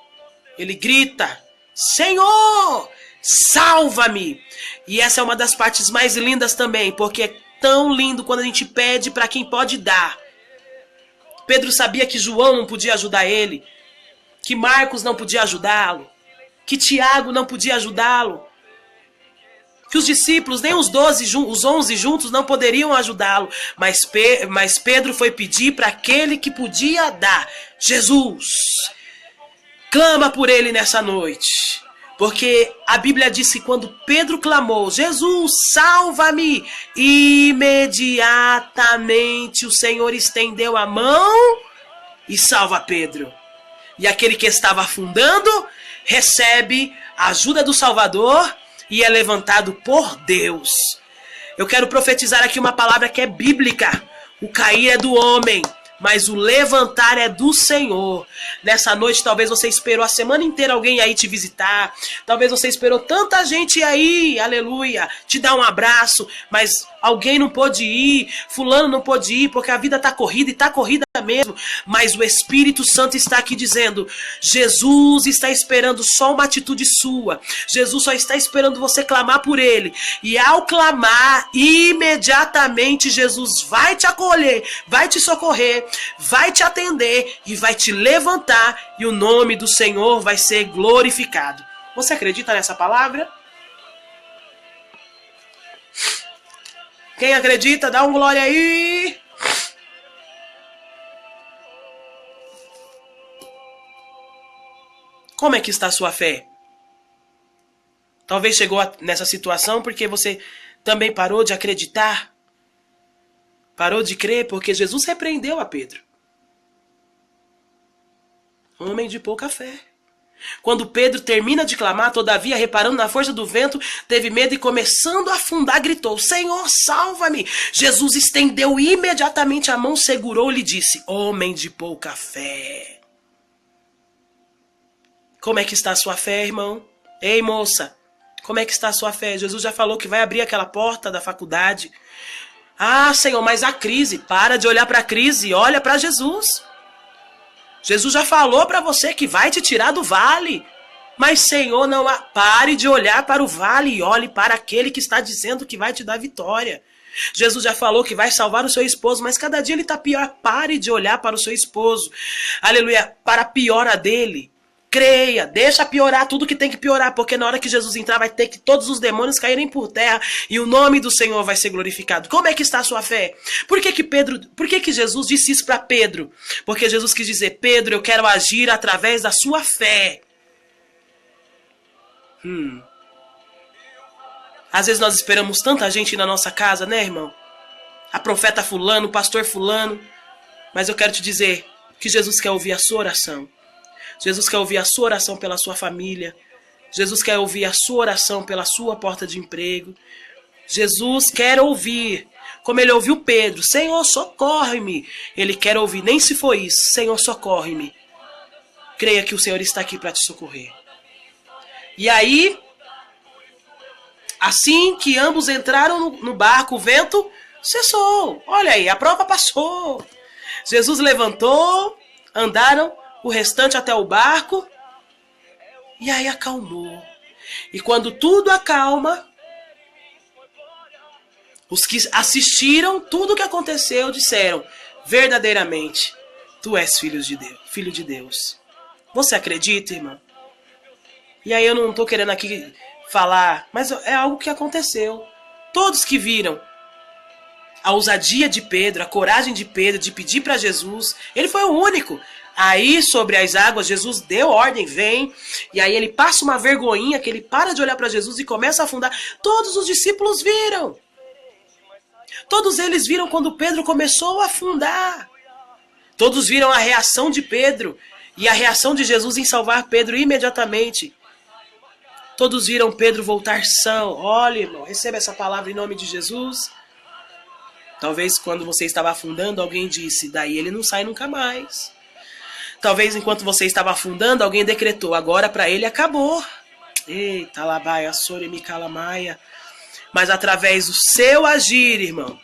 ele grita, Senhor, salva-me! E essa é uma das partes mais lindas também, porque é tão lindo quando a gente pede para quem pode dar. Pedro sabia que João não podia ajudar ele, que Marcos não podia ajudá-lo, que Tiago não podia ajudá-lo, que os discípulos, nem os 11 juntos não poderiam ajudá-lo. Mas Pedro foi pedir para aquele que podia dar, Jesus. Clama por ele nessa noite. Porque a Bíblia diz que quando Pedro clamou, Jesus, salva-me, imediatamente o Senhor estendeu a mão e salva Pedro. E aquele que estava afundando recebe a ajuda do Salvador e é levantado por Deus. Eu quero profetizar aqui uma palavra que é bíblica. O cair é do homem, mas o levantar é do Senhor. Nessa noite talvez você esperou a semana inteira alguém aí te visitar. Talvez você esperou tanta gente aí, aleluia, te dar um abraço, mas alguém não pôde ir, fulano não pôde ir, porque a vida tá corrida e tá corrida mesmo. Mas o Espírito Santo está aqui dizendo, Jesus está esperando só uma atitude sua. Jesus só está esperando você clamar por ele. E ao clamar, imediatamente Jesus vai te acolher, vai te socorrer, vai te atender e vai te levantar e o nome do Senhor vai ser glorificado. Você acredita nessa palavra? Quem acredita, dá um glória aí. Como é que está a sua fé? Talvez chegou nessa situação porque você também parou de acreditar. Parou de crer porque Jesus repreendeu a Pedro. Homem de pouca fé. Quando Pedro termina de clamar, todavia, reparando na força do vento, teve medo e começando a afundar, gritou, Senhor, salva-me! Jesus estendeu imediatamente a mão, segurou e lhe disse, homem de pouca fé. Como é que está a sua fé, irmão? Ei, moça, como é que está a sua fé? Jesus já falou que vai abrir aquela porta da faculdade. Ah, Senhor, mas a crise, para de olhar para a crise, olha para Jesus. Jesus já falou para você que vai te tirar do vale. Mas, Senhor, não pare de olhar para o vale e olhe para aquele que está dizendo que vai te dar vitória. Jesus já falou que vai salvar o seu esposo, mas cada dia ele está pior. Pare de olhar para o seu esposo. Aleluia, para a piora dele. Creia, deixa piorar tudo que tem que piorar, porque na hora que Jesus entrar vai ter que todos os demônios caírem por terra e o nome do Senhor vai ser glorificado. Como é que está a sua fé? Por que Jesus disse isso para Pedro? Porque Jesus quis dizer, Pedro, eu quero agir através da sua fé. Às vezes nós esperamos tanta gente na nossa casa, né, irmão? A profeta fulano, o pastor fulano. Mas eu quero te dizer que Jesus quer ouvir a sua oração. Jesus quer ouvir a sua oração pela sua família. Jesus quer ouvir a sua oração pela sua porta de emprego. Jesus quer ouvir, como ele ouviu Pedro, Senhor, socorre-me. Ele quer ouvir, nem se for isso, Senhor, socorre-me. Creia que o Senhor está aqui para te socorrer. E aí, assim que ambos entraram no barco, o vento cessou. Olha aí, a prova passou. Jesus levantou, andaram o restante até o barco, e aí acalmou. E quando tudo acalma, os que assistiram tudo o que aconteceu disseram, verdadeiramente, tu és filho de Deus. Você acredita, irmão? E aí eu não estou querendo aqui falar, mas é algo que aconteceu. Todos que viram a ousadia de Pedro, a coragem de Pedro de pedir para Jesus, ele foi o único. Aí, sobre as águas, Jesus deu ordem, vem, e aí ele passa uma vergonhinha, que ele para de olhar para Jesus e começa a afundar. Todos os discípulos viram. Todos eles viram quando Pedro começou a afundar. Todos viram a reação de Pedro e a reação de Jesus em salvar Pedro imediatamente. Todos viram Pedro voltar são. Olha, irmão, receba essa palavra em nome de Jesus. Talvez quando você estava afundando, alguém disse, daí ele não sai nunca mais. Talvez enquanto você estava afundando, alguém decretou, agora para ele acabou. Eita, labaia, sore, me calamaia. Mas através do seu agir, irmão,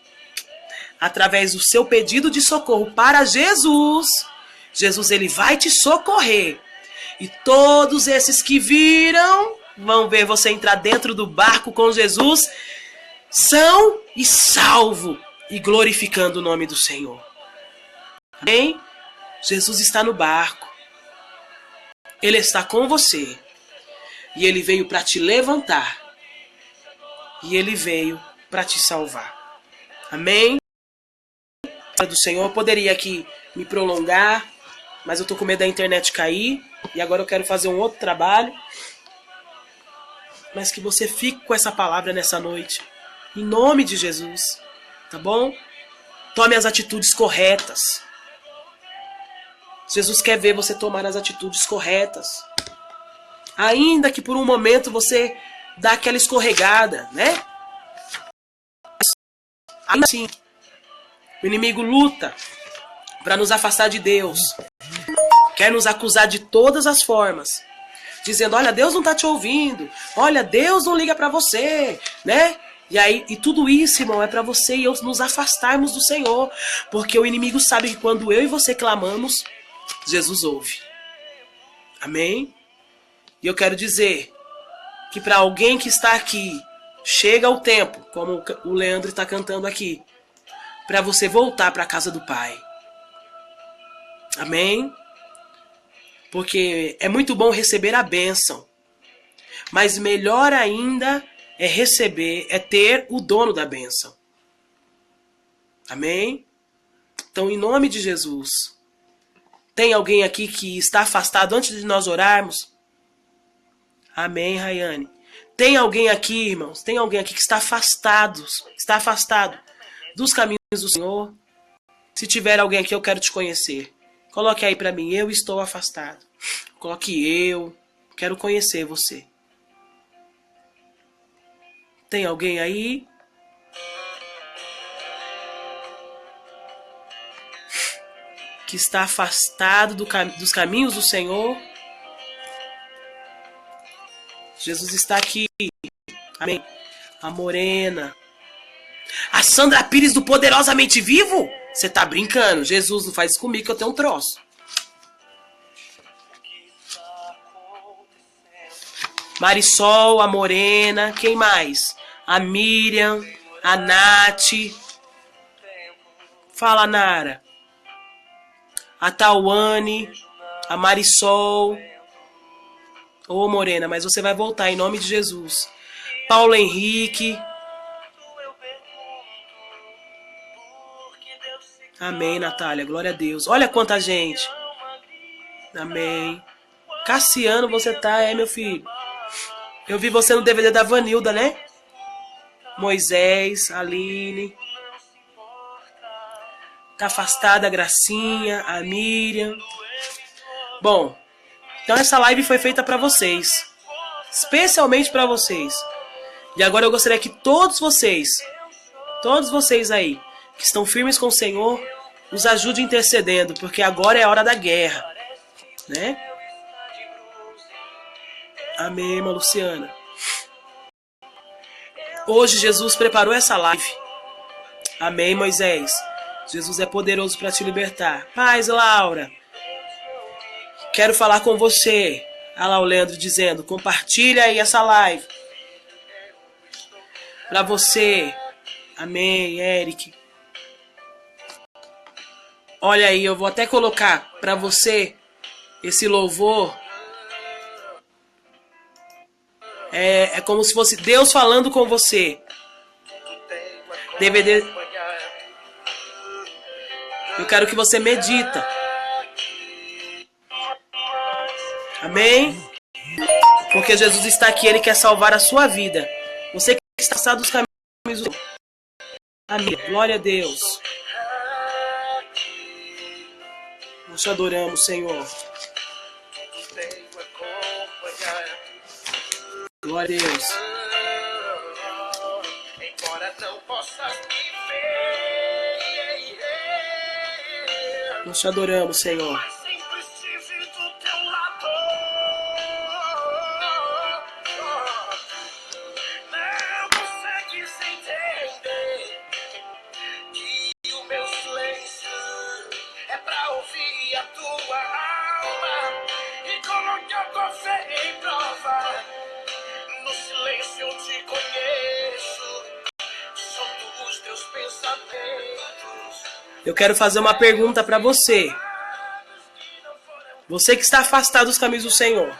através do seu pedido de socorro para Jesus, Jesus ele vai te socorrer. E todos esses que viram vão ver você entrar dentro do barco com Jesus, são e salvo, e glorificando o nome do Senhor. Amém? Jesus está no barco. Ele está com você. E ele veio para te levantar. E ele veio para te salvar. Amém? Do Senhor, eu poderia aqui me prolongar, mas eu tô com medo da internet cair. E agora eu quero fazer um outro trabalho. Mas que você fique com essa palavra nessa noite. Em nome de Jesus. Tá bom? Tome as atitudes corretas. Jesus quer ver você tomar as atitudes corretas. Ainda que por um momento você dá aquela escorregada, né? Ainda assim, o inimigo luta para nos afastar de Deus. Quer nos acusar de todas as formas. Dizendo, olha, Deus não está te ouvindo. Olha, Deus não liga para você, né? E tudo isso, irmão, é para você e eu nos afastarmos do Senhor. Porque o inimigo sabe que quando eu e você clamamos, Jesus ouve. Amém? E eu quero dizer que para alguém que está aqui, chega o tempo, como o Leandro está cantando aqui, para você voltar para a casa do Pai. Amém? Porque é muito bom receber a bênção, mas melhor ainda é receber, é ter o dono da bênção. Amém? Então, em nome de Jesus, tem alguém aqui que está afastado antes de nós orarmos? Amém, Rayane. Tem alguém aqui, irmãos? Tem alguém aqui que está afastado dos caminhos do Senhor? Se tiver alguém aqui, eu quero te conhecer. Coloque aí para mim, eu estou afastado. Coloque eu, quero conhecer você. Tem alguém aí? Que está afastado dos caminhos do Senhor? Jesus está aqui. Amém. A Morena. A Sandra Pires do Poderosamente Vivo? Você tá brincando? Jesus, não faz isso comigo que eu tenho um troço. Marisol, a Morena. Quem mais? A Miriam. A Nath. Fala, Nara. A Tawane. A Marisol. Ô, Morena, mas você vai voltar em nome de Jesus. Paulo Henrique. Amém, Natália. Glória a Deus. Olha quanta gente. Amém. Cassiano, você tá, meu filho? Eu vi você no DVD da Vanilda, né? Moisés, Aline. Tá afastada a Gracinha, a Miriam. Bom, então essa live foi feita pra vocês. especialmente para vocês. E agora eu gostaria que todos vocês aí, que estão firmes com o Senhor, nos ajudem intercedendo, porque agora é a hora da guerra, né? Amém, irmã Luciana. Hoje Jesus preparou essa live. Amém, Moisés. Jesus é poderoso para te libertar. Paz, Laura. Quero falar com você. Olha lá o Leandro dizendo, compartilha aí essa live. Para você. Amém, Eric. Olha aí, eu vou até colocar para você esse louvor. É como se fosse Deus falando com você. DVD. Eu quero que você medita. Amém? Porque Jesus está aqui, Ele quer salvar a sua vida. Você que está passado dos caminhos. Amém. Glória a Deus. Nós te adoramos, Senhor. Glória a Deus. Nós te adoramos, Senhor. Eu quero fazer uma pergunta para você. Você que está afastado dos caminhos do Senhor.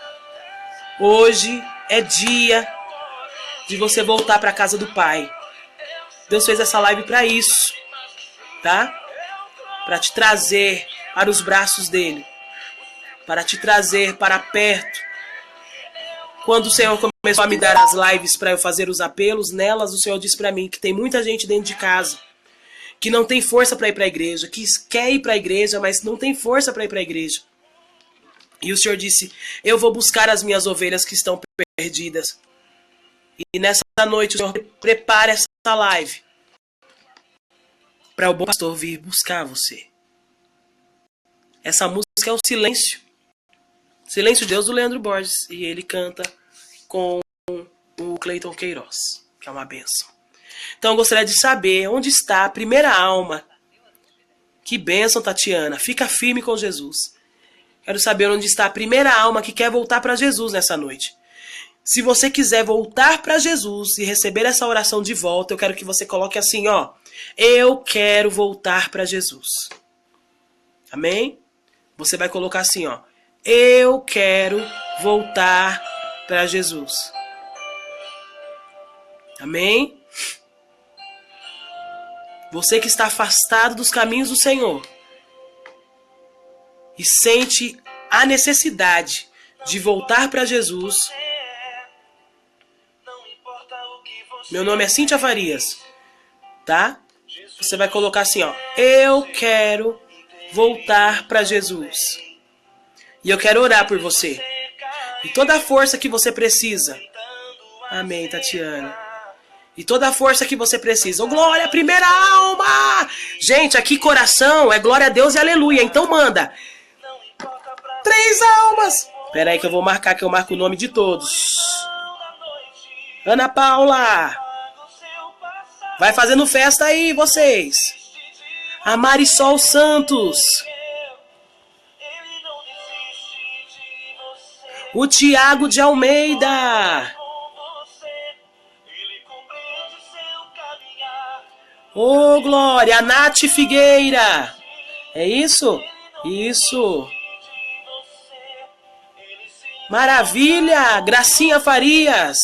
Hoje é dia de você voltar para a casa do Pai. Deus fez essa live para isso, tá? Para te trazer para os braços dele. Para te trazer para perto. Quando o Senhor começou a me dar as lives para eu fazer os apelos, nelas o Senhor disse para mim que tem muita gente dentro de casa que não tem força para ir para a igreja, que quer ir para a igreja, mas não tem força para ir para a igreja. E o Senhor disse, eu vou buscar as minhas ovelhas que estão perdidas. E nessa noite o Senhor prepara essa live para o bom pastor vir buscar você. Essa música é o Silêncio. Silêncio Deus do Leandro Borges. E ele canta com o Cleiton Queiroz, que é uma bênção. Então eu gostaria de saber onde está a primeira alma. Que bênção, Tatiana. Fica firme com Jesus. Quero saber onde está a primeira alma que quer voltar para Jesus nessa noite. Se você quiser voltar para Jesus e receber essa oração de volta, eu quero que você coloque assim, ó. Eu quero voltar para Jesus. Amém? Você vai colocar assim, ó. Eu quero voltar para Jesus. Amém? Você que está afastado dos caminhos do Senhor e sente a necessidade de voltar para Jesus. Meu nome é Cíntia Farias, tá? Você vai colocar assim, ó. Eu quero voltar para Jesus. E eu quero orar por você. E toda a força que você precisa. Amém, Tatiana. E toda a força que você precisa. Oh, glória, primeira alma! Gente, aqui coração é glória a Deus e aleluia. Então manda. 3 almas. Espera aí que eu vou marcar, que eu marco o nome de todos. Ana Paula. Vai fazendo festa aí, vocês. A Marisol Santos. O Tiago de Almeida. Ô, glória. A Nath Figueira. É isso? Isso. Maravilha. Gracinha Farias.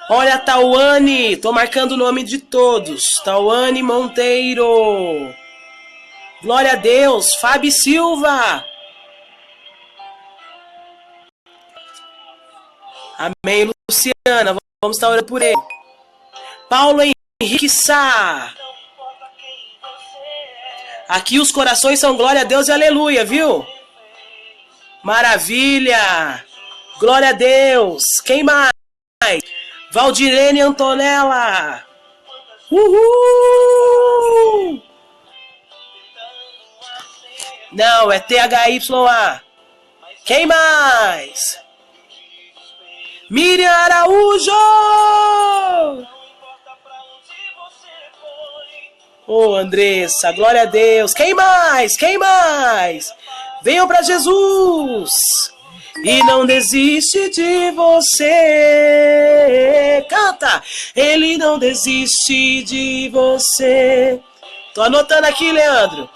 Olha, Tauane. Tô marcando o nome de todos. Tauane Monteiro. Glória a Deus. Fábio Silva. Amém, Luciana. Vamos estar orando por ele. Paulo Henrique Sá. Aqui os corações são glória a Deus e aleluia, viu? Maravilha! Glória a Deus! Quem mais? Valdirene Antonella! Uhul! Não, é THYA. Quem mais? Miriam Araújo! Ô, Andressa, glória a Deus. Quem mais? Quem mais? Venham para Jesus. E não desiste de você. Canta! Ele não desiste de você. Tô anotando aqui, Leandro.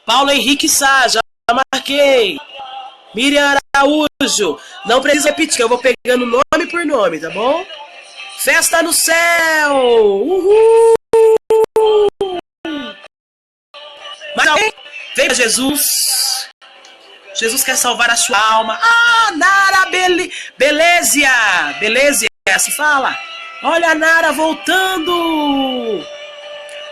Paulo Henrique Sá, já marquei. Miriam Araújo. Não precisa repetir, eu vou pegando nome por nome, tá bom? Festa no céu. Uhul. Mas alguém vem pra Jesus. Jesus quer salvar a sua alma. Ah, Nara Belezia. Belezia, se fala. Olha a Nara voltando.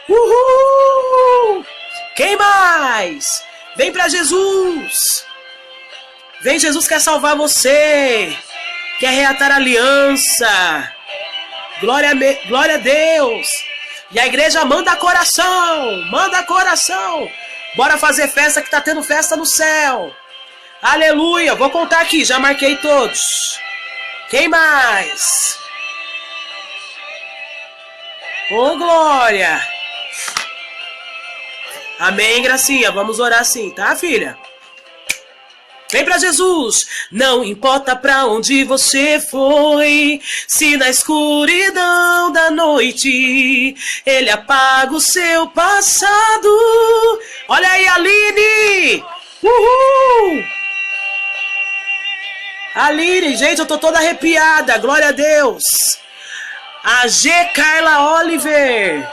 Uhul. Quem mais? Vem pra Jesus. Vem, Jesus quer salvar você. Quer reatar a aliança. Glória a Deus. E a igreja manda coração. Manda coração. Bora fazer festa que tá tendo festa no céu. Aleluia. Vou contar aqui. Já marquei todos. Quem mais? Ô, glória. Amém, Gracinha. Vamos orar sim, tá, filha? Vem pra Jesus. Não importa pra onde você foi, se na escuridão da noite Ele apaga o seu passado. Olha aí, Aline. Uhul. Aline, gente, eu tô toda arrepiada. Glória a Deus. A G. Carla Oliver.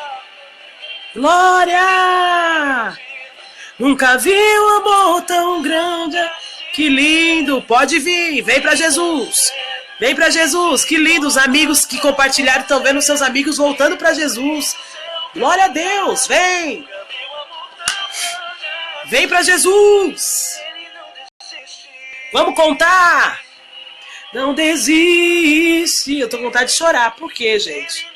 Glória. Nunca vi um amor tão grande. Que lindo, pode vir, vem pra Jesus. Vem pra Jesus, que lindo, os amigos que compartilharam estão vendo seus amigos voltando pra Jesus. Glória a Deus, vem. Vem pra Jesus. Vamos contar. Não desiste. Eu tô com vontade de chorar, por quê, gente?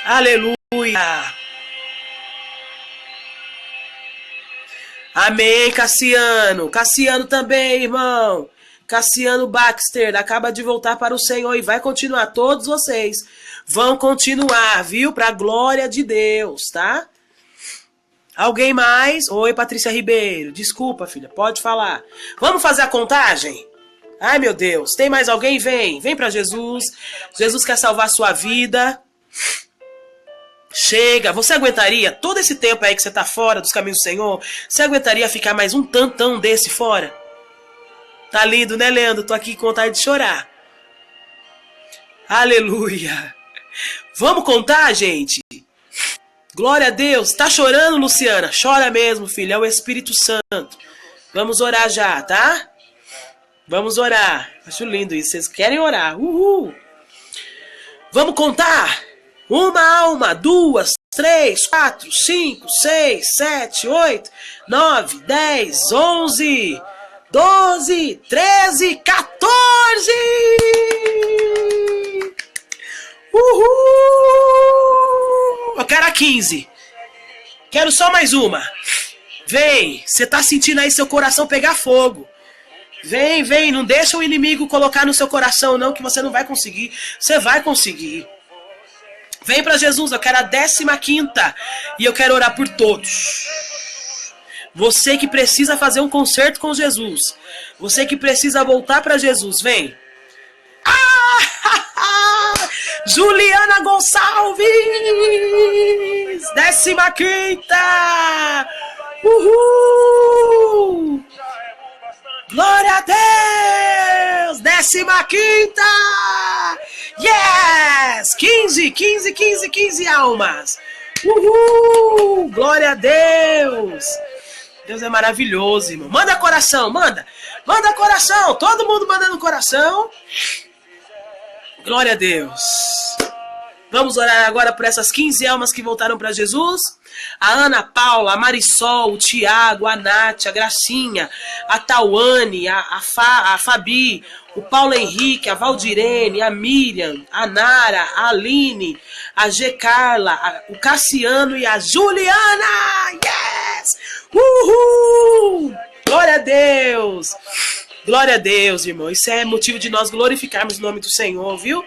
Aleluia. Amém, Cassiano. Cassiano também, irmão. Cassiano Baxter acaba de voltar para o Senhor e vai continuar. Todos vocês vão continuar, viu? Para a glória de Deus, tá? Alguém mais? Oi, Patrícia Ribeiro. Desculpa, filha. Pode falar. Vamos fazer a contagem? Ai, meu Deus. Tem mais alguém? Vem. Vem para Jesus. Jesus quer salvar a sua vida. Chega, você aguentaria todo esse tempo aí que você tá fora dos caminhos do Senhor? Você aguentaria ficar mais um tantão desse fora? Tá lindo, né, Leandro? Tô aqui com vontade de chorar. Aleluia. Vamos contar, gente? Glória a Deus. Tá chorando, Luciana? Chora mesmo, filho. É o Espírito Santo. Vamos orar já, tá? Vamos orar. Acho lindo isso. Vocês querem orar? Uhul. Vamos contar? 1 alma, 2, 3, 4, 5, 6, 7, 8, 9, 10, 11, 12, 13, 14! Uhul! Eu quero a 15. Quero só mais uma. Vem, você tá sentindo aí seu coração pegar fogo. Vem, vem, não deixa o inimigo colocar no seu coração não, que você não vai conseguir. Você vai conseguir. Vem para Jesus, eu quero a 15ª e eu quero orar por todos. Você que precisa fazer um concerto com Jesus. Você que precisa voltar para Jesus, vem. Juliana Gonçalves! 15ª! Uhul! Glória a Deus! 15ª! Yes! 15 almas! Uhul! Glória a Deus! Deus é maravilhoso, irmão. Manda coração, manda! Manda coração! Todo mundo mandando coração. Glória a Deus! Vamos orar agora por essas 15 almas que voltaram para Jesus. A Ana Paula, a Marisol, o Tiago, a Nath, a Gracinha, a Tauane, a Fabi, o Paulo Henrique, a Valdirene, a Miriam, a Nara, a Aline, a G. Carla, o Cassiano e a Juliana. Yes! Uhul! Glória a Deus! Glória a Deus, irmão. Isso é motivo de nós glorificarmos o nome do Senhor, viu?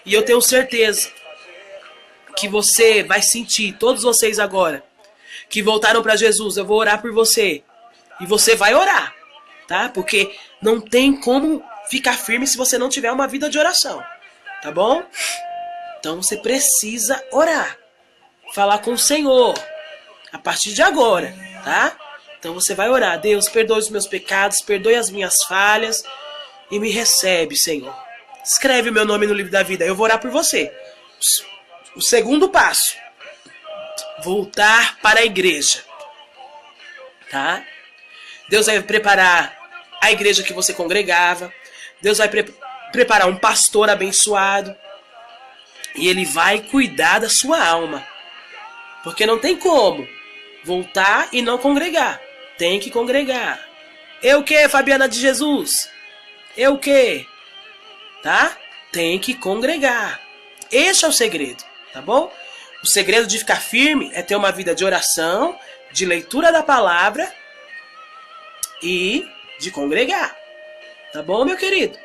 E eu tenho certeza que você vai sentir, todos vocês agora, que voltaram para Jesus, eu vou orar por você. E você vai orar, tá? Porque não tem como ficar firme se você não tiver uma vida de oração, tá bom? Então você precisa orar, falar com o Senhor, a partir de agora, tá? Então você vai orar. Deus, perdoe os meus pecados, perdoe as minhas falhas e me recebe, Senhor. Escreve o meu nome no livro da vida, eu vou orar por você. O segundo passo, voltar para a igreja, tá? Deus vai preparar a igreja que você congregava, Deus vai preparar um pastor abençoado e ele vai cuidar da sua alma, porque não tem como voltar e não congregar, tem que congregar. Eu o que, Fabiana de Jesus? Eu o que? Tá? Tem que congregar. Esse é o segredo. Tá bom? O segredo de ficar firme é ter uma vida de oração, de leitura da palavra e de congregar. Tá bom, meu querido?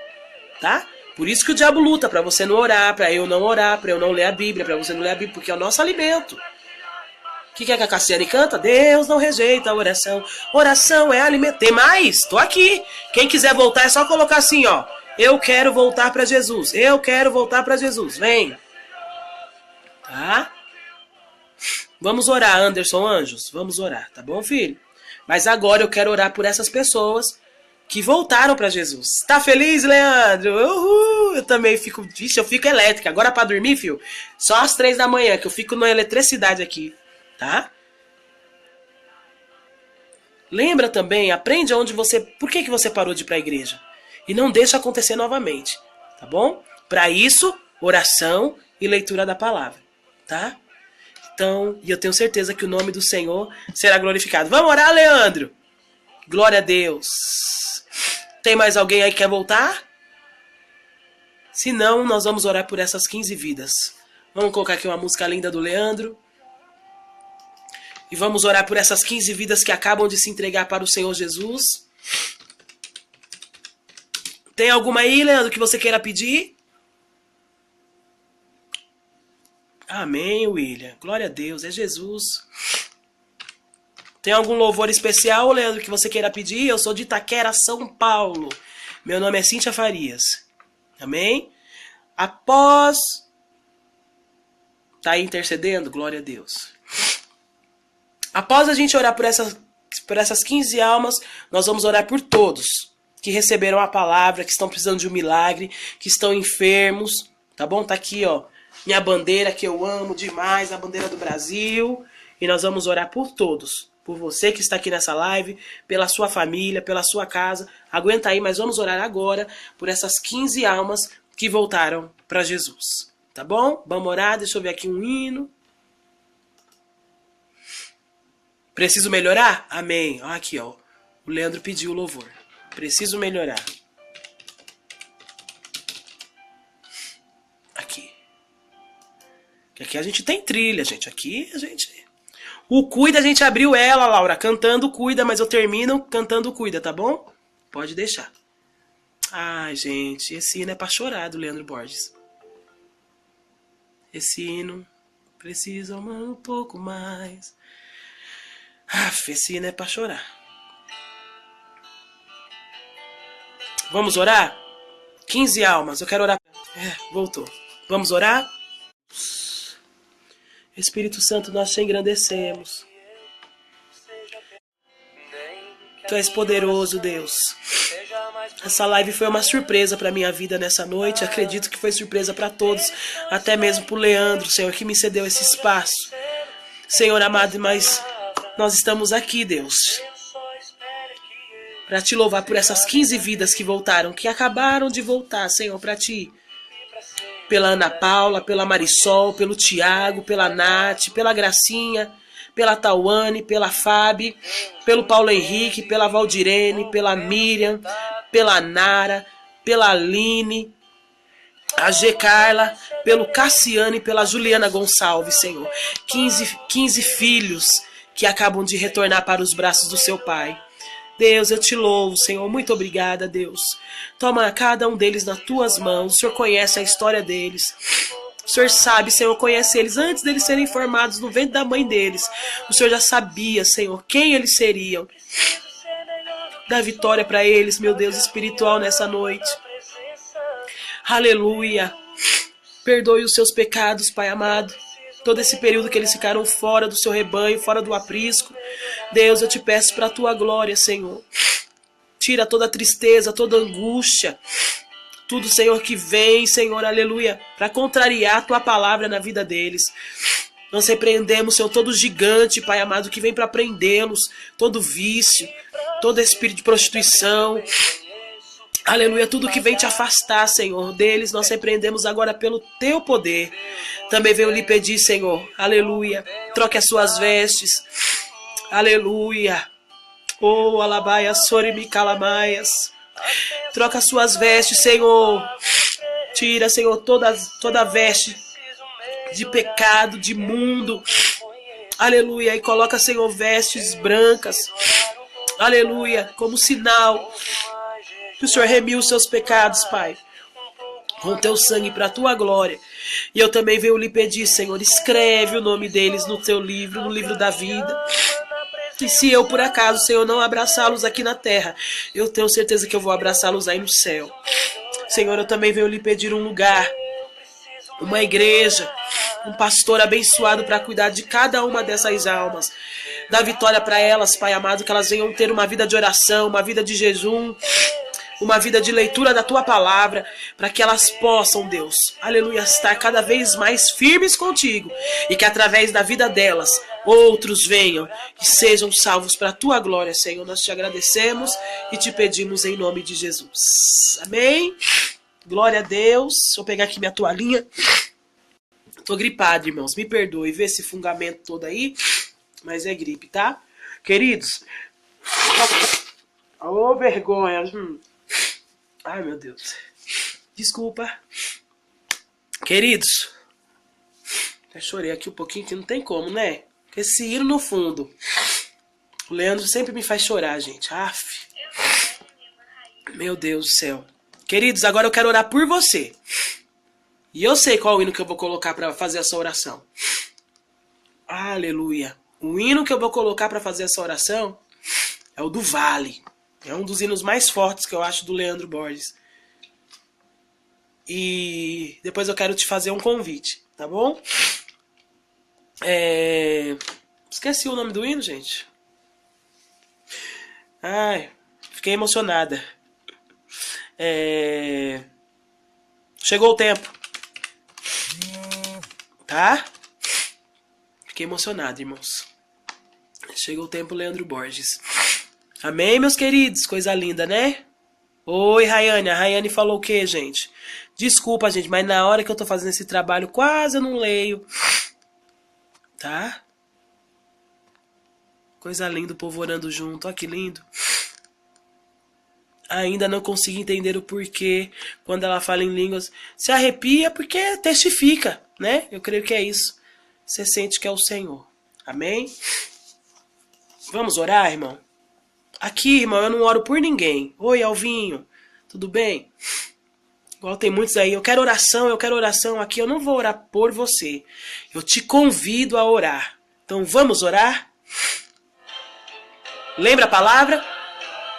Tá? Por isso que o diabo luta, pra você não orar, pra eu não ler a Bíblia, pra você não ler a Bíblia, porque é o nosso alimento. O que é que a Cassiane canta? Deus não rejeita a oração. Oração é alimento. Tem mais? Tô aqui. Quem quiser voltar é só colocar assim, ó. Eu quero voltar pra Jesus. Eu quero voltar pra Jesus. Vem. Tá? Vamos orar, Anderson Anjos. Vamos orar, tá bom, filho? Mas agora eu quero orar por essas pessoas que voltaram para Jesus. Tá feliz, Leandro? Uhul! Eu também fico... Vixe, eu fico elétrica. Agora para dormir, filho, só às 3 da manhã, que eu fico na eletricidade aqui, tá? Lembra também, aprende onde você... Por que você parou de ir para a igreja? E não deixa acontecer novamente, tá bom? Para isso, oração e leitura da palavra. Tá? Então, e eu tenho certeza que o nome do Senhor será glorificado. Vamos orar, Leandro? Glória a Deus. Tem mais alguém aí que quer voltar? Se não, nós vamos orar por essas 15 vidas. Vamos colocar aqui uma música linda do Leandro. E vamos orar por essas 15 vidas que acabam de se entregar para o Senhor Jesus. Tem alguma aí, Leandro, que você queira pedir? Amém, William. Glória a Deus, é Jesus. Tem algum louvor especial, Leandro, que você queira pedir? Eu sou de Itaquera, São Paulo. Meu nome é Cíntia Farias. Amém? Após... Tá aí intercedendo? Glória a Deus. Após a gente orar por essas 15 almas, nós vamos orar por todos que receberam a palavra, que estão precisando de um milagre, que estão enfermos. Tá bom? Tá aqui, ó. Minha bandeira que eu amo demais, a bandeira do Brasil. E nós vamos orar por todos. Por você que está aqui nessa live, pela sua família, pela sua casa. Aguenta aí, mas vamos orar agora por essas 15 almas que voltaram para Jesus. Tá bom? Vamos orar, deixa eu ver aqui um hino. Preciso melhorar? Amém. Ó, aqui, ó. O Leandro pediu o louvor. Preciso melhorar. Aqui. Aqui a gente tem trilha, gente. Aqui a gente... O Cuida, a gente abriu ela, Laura, cantando Cuida, mas eu termino cantando Cuida, tá bom? Pode deixar. Ai, gente, esse hino é pra chorar, do Leandro Borges. Esse hino precisa amar um pouco mais. Esse hino é pra chorar. Vamos orar? 15 almas, eu quero orar. Voltou. Vamos orar? Espírito Santo, nós te engrandecemos. Tu és poderoso, Deus. Essa live foi uma surpresa para minha vida nessa noite. Acredito que foi surpresa para todos, até mesmo para o Leandro, Senhor, que me cedeu esse espaço. Senhor amado, mas nós estamos aqui, Deus, para te louvar por essas 15 vidas que voltaram, que acabaram de voltar, Senhor, para ti. pela Ana Paula, pela Marisol, pelo Tiago, pela Nath, pela Gracinha, pela Tauane, pela Fábio, pelo Paulo Henrique, pela Valdirene, pela Miriam, pela Nara, pela Aline, a G. Carla, pelo Cassiane e pela Juliana Gonçalves, Senhor. 15 filhos que acabam de retornar para os braços do seu pai. Deus, eu te louvo, Senhor. Muito obrigada, Deus. Toma cada um deles nas tuas mãos. O Senhor conhece a história deles. O Senhor sabe, Senhor, conhece eles antes deles serem formados no ventre da mãe deles. O Senhor já sabia, Senhor, quem eles seriam. Dá vitória para eles, meu Deus espiritual, nessa noite. Aleluia. Perdoe os seus pecados, Pai amado. Todo esse período que eles ficaram fora do seu rebanho, fora do aprisco. Deus, eu te peço para a tua glória, Senhor. Tira toda a tristeza, toda a angústia. Tudo, Senhor, que vem, Senhor, aleluia, para contrariar a tua palavra na vida deles. Nós repreendemos, Senhor, todo gigante, Pai amado, que vem para prendê-los. Todo vício, todo espírito de prostituição. Aleluia, tudo que vem te afastar, Senhor, deles, nós repreendemos agora pelo teu poder. Também venho lhe pedir, Senhor, aleluia, troque as suas vestes, aleluia. Oh, alabaia, sorimi calamaias. Troca as suas vestes, Senhor. Tira, Senhor, toda veste de pecado, de mundo. Aleluia, e coloca, Senhor, vestes brancas. Aleluia, como sinal que o Senhor remiu os seus pecados, Pai, com teu sangue para a tua glória. E eu também venho lhe pedir, Senhor, escreve o nome deles no teu livro, no livro da vida. E se eu, por acaso, Senhor, não abraçá-los aqui na terra, eu tenho certeza que eu vou abraçá-los aí no céu. Senhor, eu também venho lhe pedir um lugar, uma igreja, um pastor abençoado para cuidar de cada uma dessas almas. Dá vitória para elas, Pai amado, que elas venham ter uma vida de oração, uma vida de jejum, uma vida de leitura da tua palavra, para que elas possam, Deus, aleluia, estar cada vez mais firmes contigo, e que através da vida delas, outros venham e sejam salvos para a tua glória, Senhor. Nós te agradecemos e te pedimos em nome de Jesus. Amém? Glória a Deus. Deixa eu pegar aqui minha toalhinha. Tô gripado, irmãos, me perdoe, vê esse fungamento todo aí, mas é gripe, tá? Queridos, ô vergonha. Ai, meu Deus. Desculpa. Queridos, eu chorei aqui um pouquinho, que não tem como, né? Com esse hino no fundo. O Leandro sempre me faz chorar, gente. Aff. Meu Deus do céu. Queridos, agora eu quero orar por você. E eu sei qual hino que eu vou colocar para fazer essa oração. Aleluia. O hino que eu vou colocar para fazer essa oração é o do Vale. É um dos hinos mais fortes que eu acho do Leandro Borges. E depois eu quero te fazer um convite, tá bom? Esqueci o nome do hino, gente. Ai, fiquei emocionada. Chegou o tempo. Tá? Fiquei emocionado, irmãos. Chegou o tempo, Leandro Borges. Amém, meus queridos? Coisa linda, né? Oi, Rayane. A Rayane falou o quê, gente? Desculpa, gente, mas na hora que eu tô fazendo esse trabalho, quase eu não leio. Tá? Coisa linda, o povo orando junto. Olha que lindo. Ainda não consigo entender o porquê, quando ela fala em línguas, se arrepia porque testifica, né? Eu creio que é isso. Você sente que é o Senhor. Amém? Vamos orar, irmão? Aqui, irmão, eu não oro por ninguém. Oi, Alvinho, tudo bem? Igual tem muitos aí, eu quero oração. Aqui eu não vou orar por você. Eu te convido a orar. Então vamos orar? Lembra a palavra?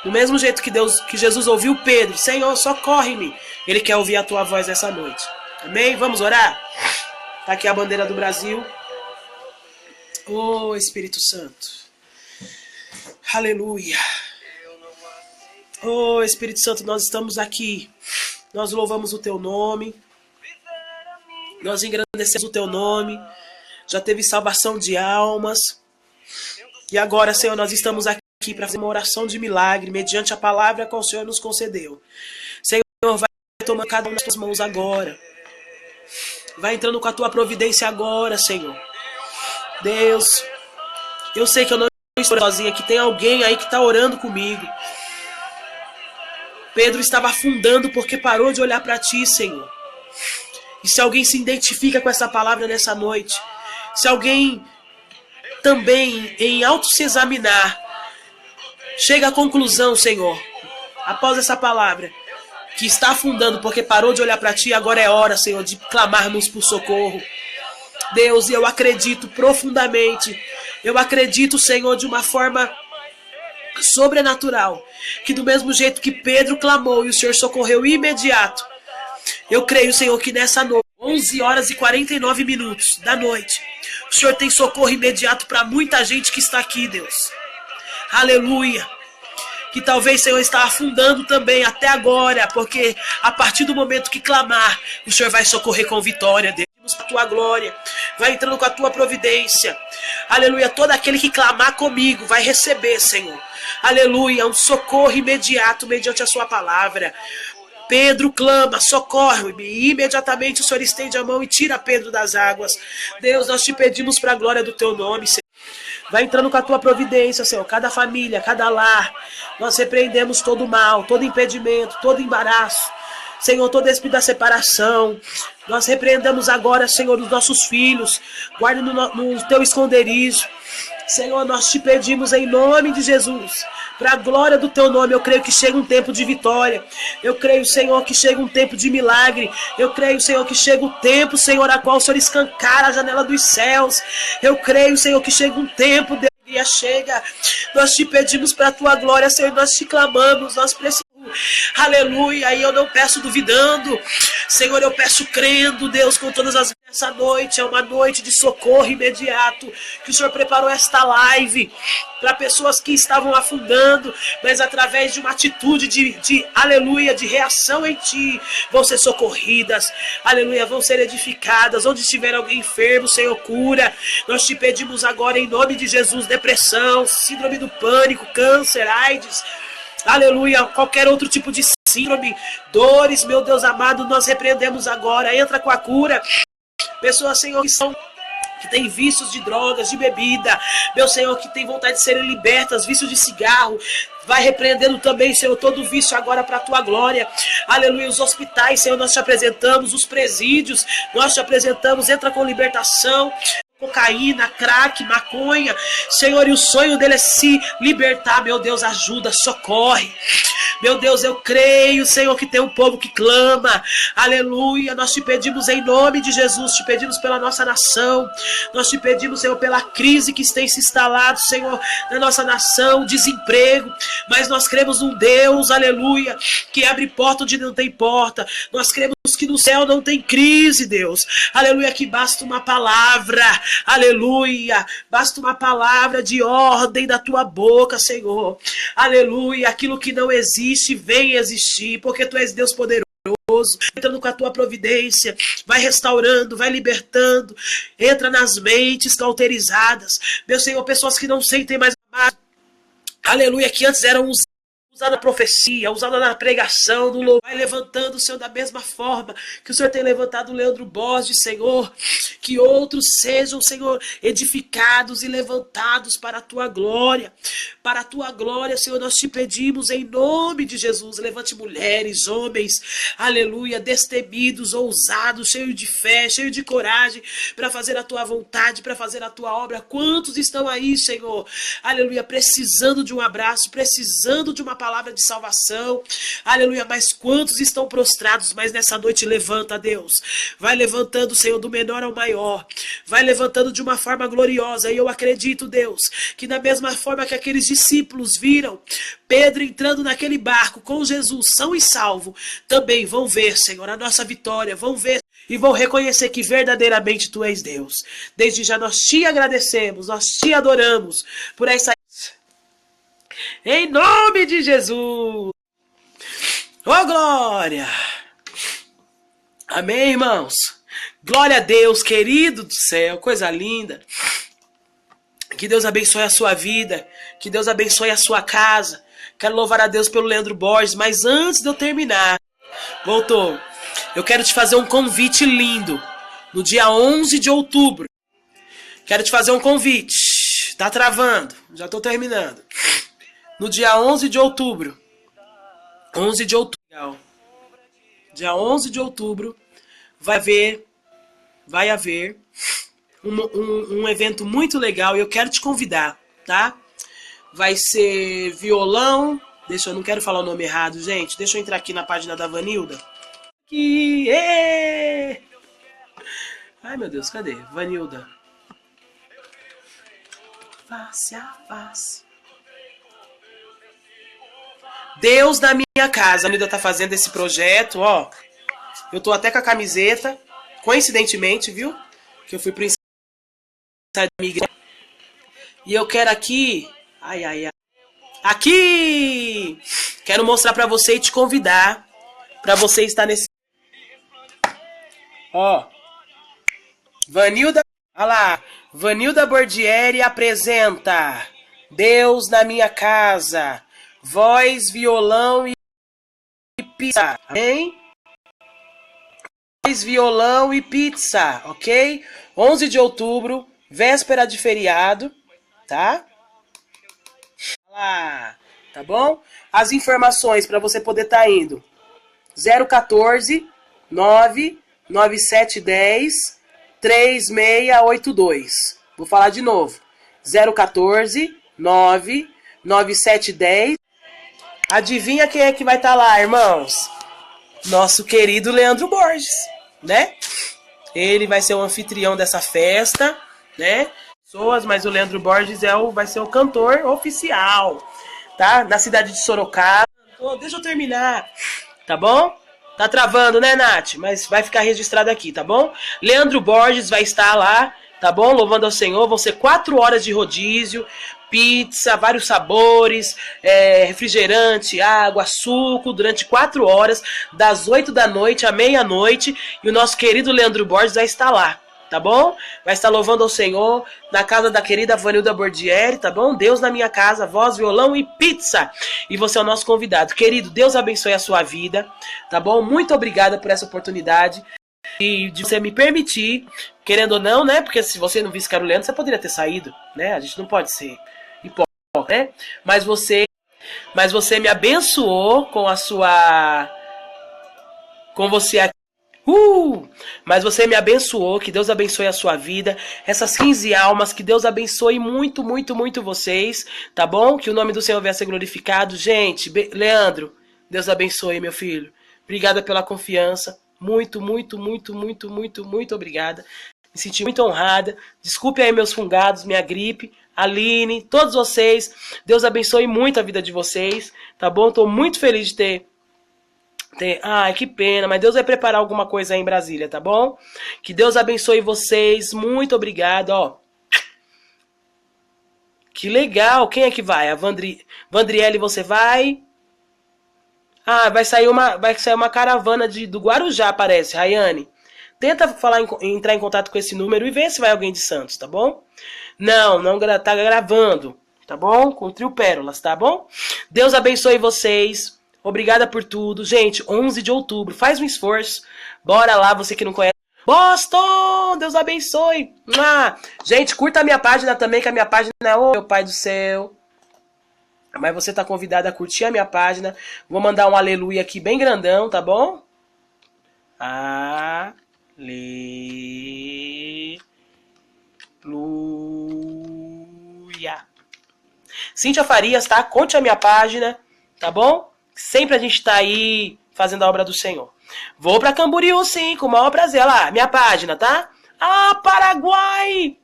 Do mesmo jeito que Jesus ouviu Pedro, Senhor, socorre-me. Ele quer ouvir a tua voz essa noite. Amém? Vamos orar? Tá aqui a bandeira do Brasil. Oh, Espírito Santo. Aleluia. Oh, Espírito Santo, nós estamos aqui. Nós louvamos o teu nome. Nós engrandecemos o teu nome. Já teve salvação de almas. E agora, Senhor, nós estamos aqui para fazer uma oração de milagre, mediante a palavra que o Senhor nos concedeu. Senhor, vai tomar cada uma das tuas mãos agora. Vai entrando com a tua providência agora, Senhor. Deus, eu sei que eu não estou sozinha, que tem alguém aí que está orando comigo. Pedro estava afundando porque parou de olhar para ti, Senhor. E se alguém se identifica com essa palavra nessa noite, se alguém também em auto se examinar, chega à conclusão, Senhor, após essa palavra, que está afundando porque parou de olhar para ti, agora é hora, Senhor, de clamarmos por socorro. Deus, eu acredito profundamente, eu acredito, Senhor, de uma forma sobrenatural, que do mesmo jeito que Pedro clamou e o Senhor socorreu imediato, eu creio, Senhor, que nessa noite, 11 horas e 49 minutos da noite, o Senhor tem socorro imediato para muita gente que está aqui, Deus. Aleluia. Que talvez, Senhor, está afundando também até agora, porque a partir do momento que clamar, o Senhor vai socorrer com vitória, Deus. Com a tua glória, vai entrando com a tua providência. Aleluia. Todo aquele que clamar comigo vai receber, Senhor. Aleluia. Um socorro imediato mediante a sua palavra. Pedro clama, socorre-me. E imediatamente o Senhor estende a mão e tira Pedro das águas. Deus, nós te pedimos para a glória do teu nome, Senhor. Vai entrando com a tua providência, Senhor. Cada família, cada lar. Nós repreendemos todo o mal, todo impedimento, todo embaraço. Senhor, todo espírito da separação. Nós repreendemos agora, Senhor, os nossos filhos. Guarde no teu esconderijo. Senhor, nós te pedimos em nome de Jesus. Para a glória do teu nome, eu creio que chega um tempo de vitória. Eu creio, Senhor, que chega um tempo de milagre. Eu creio, Senhor, que chega o tempo, Senhor, a qual o Senhor escancara a janela dos céus. Eu creio, Senhor, que chega um tempo, Deus, chega. Nós te pedimos para a tua glória, Senhor, nós te clamamos, nós precisamos. Aleluia, e eu não peço duvidando, Senhor, eu peço crendo, Deus, com todas as essa noite é uma noite de socorro imediato, que o Senhor preparou esta live para pessoas que estavam afundando, mas através de uma atitude de aleluia, de reação em ti, vão ser socorridas, aleluia, vão ser edificadas. Onde estiver alguém enfermo, Senhor, cura. Nós te pedimos agora em nome de Jesus, depressão, síndrome do pânico, câncer, AIDS, aleluia, qualquer outro tipo de síndrome, dores, meu Deus amado, nós repreendemos agora. Entra com a cura. Pessoas, Senhor, que tem vícios de drogas, de bebida, meu Senhor, que tem vontade de serem libertas, vícios de cigarro, vai repreendendo também, Senhor, todo vício agora para a tua glória. Aleluia. Os hospitais, Senhor, nós te apresentamos, os presídios, nós te apresentamos. Entra com libertação. Cocaína, crack, maconha, Senhor, e o sonho dele é se libertar. Meu Deus, ajuda, socorre. Meu Deus, eu creio, Senhor, que tem um povo que clama. Aleluia. Nós te pedimos em nome de Jesus, te pedimos pela nossa nação. Nós te pedimos, Senhor, pela crise que tem se instalado, Senhor, na nossa nação, desemprego. Mas nós cremos num Deus, aleluia, que abre porta onde não tem porta. Nós cremos que no céu não tem crise, Deus. Aleluia, que basta uma palavra. Aleluia, basta uma palavra de ordem da tua boca, Senhor. Aleluia, aquilo que não existe, vem existir, porque tu és Deus poderoso. Entrando com a tua providência, vai restaurando, vai libertando. Entra nas mentes cauterizadas, meu Senhor, pessoas que não sentem mais amado. Aleluia, que antes eram usada na profecia, usada na pregação, no louvor, vai levantando, Senhor, da mesma forma que o Senhor tem levantado o Leandro Borges, Senhor, que outros sejam, Senhor, edificados e levantados para a tua glória, Senhor, nós te pedimos em nome de Jesus. Levante mulheres, homens, aleluia, destemidos, ousados, cheios de fé, cheios de coragem, para fazer a tua vontade, para fazer a tua obra. Quantos estão aí, Senhor, aleluia, precisando de um abraço, precisando de uma palavra de salvação, aleluia, mas quantos estão prostrados? Mas nessa noite levanta, Deus, vai levantando, Senhor, do menor ao maior, vai levantando de uma forma gloriosa. E eu acredito, Deus, que da mesma forma que aqueles discípulos viram Pedro entrando naquele barco com Jesus são e salvo, também vão ver, Senhor, a nossa vitória, vão ver e vão reconhecer que verdadeiramente tu és Deus. Desde já nós te agradecemos, nós te adoramos por essa. Em nome de Jesus. Oh, glória. Amém, irmãos. Glória a Deus, querido do céu. Coisa linda. Que Deus abençoe a sua vida. Que Deus abençoe a sua casa. Quero louvar a Deus pelo Leandro Borges. Mas antes de eu terminar, voltou. eu quero te fazer um convite lindo. No dia 11 de outubro. Quero te fazer um convite. Tá travando. Já tô terminando. No dia 11 de outubro. 11 de outubro. Dia 11 de outubro vai haver um evento muito legal e eu quero te convidar, tá? Vai ser violão. Eu não quero falar o nome errado, gente. Deixa eu entrar aqui na página da Vanilda. Aqui, ai, meu Deus, cadê? Vanilda. Face a face. Deus na minha casa. A Vanilda tá fazendo esse projeto, ó. Eu tô até com a camiseta. Coincidentemente, viu? Que eu fui pro ensaio da minha igreja. E eu quero aqui... Ai. Aqui! Quero mostrar pra você e te convidar pra você estar nesse... Ó. Vanilda... Olha lá. Vanilda Bordieri apresenta Deus na minha casa. Voz, violão e pizza. Amém? Voz, violão e pizza. Ok? 11 de outubro. Véspera de feriado. Tá? Olha lá. Tá bom? As informações para você poder estar indo. 014 99710 3682. Vou falar de novo. 014 99710. Adivinha quem é que vai estar lá, irmãos? Nosso querido Leandro Borges, né? Ele vai ser o anfitrião dessa festa, né? Mas o Leandro Borges vai ser o cantor oficial, tá? Na cidade de Sorocaba. Deixa eu terminar, tá bom? Tá travando, né, Nath? Mas vai ficar registrado aqui, tá bom? Leandro Borges vai estar lá, tá bom? Louvando ao Senhor. Vão ser 4 horas de rodízio, pizza, vários sabores, refrigerante, água, suco, durante 4 horas, das 8 da noite à meia-noite. E o nosso querido Leandro Borges vai estar lá, tá bom? Vai estar louvando ao Senhor na casa da querida Vanilda Bordieri, tá bom? Deus na minha casa, voz, violão e pizza. E você é o nosso convidado. Querido, Deus abençoe a sua vida, tá bom? Muito obrigada por essa oportunidade e de você me permitir, querendo ou não, né? Porque se você não visse que era o Leandro, você poderia ter saído, né? A gente não pode ser hipócrita, né? Mas você me abençoou com a sua... com você aqui. Mas você me abençoou, que Deus abençoe a sua vida, essas 15 almas, que Deus abençoe muito, muito, muito vocês, tá bom? Que o nome do Senhor venha a ser glorificado. Gente, Leandro, Deus abençoe, meu filho. Obrigada pela confiança, muito, muito, muito, muito, muito, muito obrigada. Me senti muito honrada. Desculpe aí meus fungados, minha gripe, Aline, todos vocês. Deus abençoe muito a vida de vocês, tá bom? Tô muito feliz de ter... Ai, que pena, mas Deus vai preparar alguma coisa aí em Brasília, tá bom? Que Deus abençoe vocês, muito obrigado, ó. Que legal, quem é que vai? A Vandriele, você vai? Ah, vai sair uma caravana do Guarujá, parece, Rayane. Tenta entrar em contato com esse número e ver se vai alguém de Santos, tá bom? Não tá gravando, tá bom? Com o Trio Pérolas, tá bom? Deus abençoe vocês. Obrigada por tudo. Gente, 11 de outubro. Faz um esforço. Bora lá, você que não conhece. Boston! Deus abençoe. Gente, curta a minha página também, que a minha página é... Ô, meu pai do céu. Mas você tá convidado a curtir a minha página. Vou mandar um aleluia aqui bem grandão, tá bom? Aleluia. Cíntia Farias, tá? Curte a minha página, tá bom? Sempre a gente tá aí fazendo a obra do Senhor. Vou pra Camboriú, sim, com o maior prazer. Olha lá, minha página, tá? Ah, Paraguai!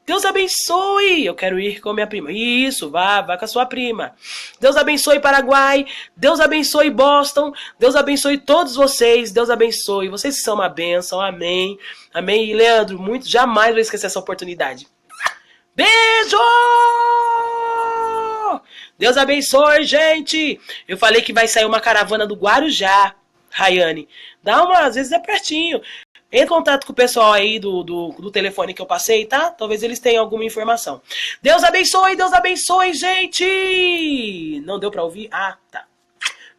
Deus abençoe! Eu quero ir com minha prima. Isso, vá com a sua prima. Deus abençoe Paraguai. Deus abençoe Boston. Deus abençoe todos vocês. Deus abençoe. Vocês são uma bênção. Amém. Amém. E Leandro, jamais vou esquecer essa oportunidade. Beijo! Deus abençoe, gente. Eu falei que vai sair uma caravana do Guarujá, Rayane. Às vezes é pertinho. Entre em contato com o pessoal aí do telefone que eu passei, tá? Talvez eles tenham alguma informação. Deus abençoe, gente. Não deu pra ouvir? Ah, tá.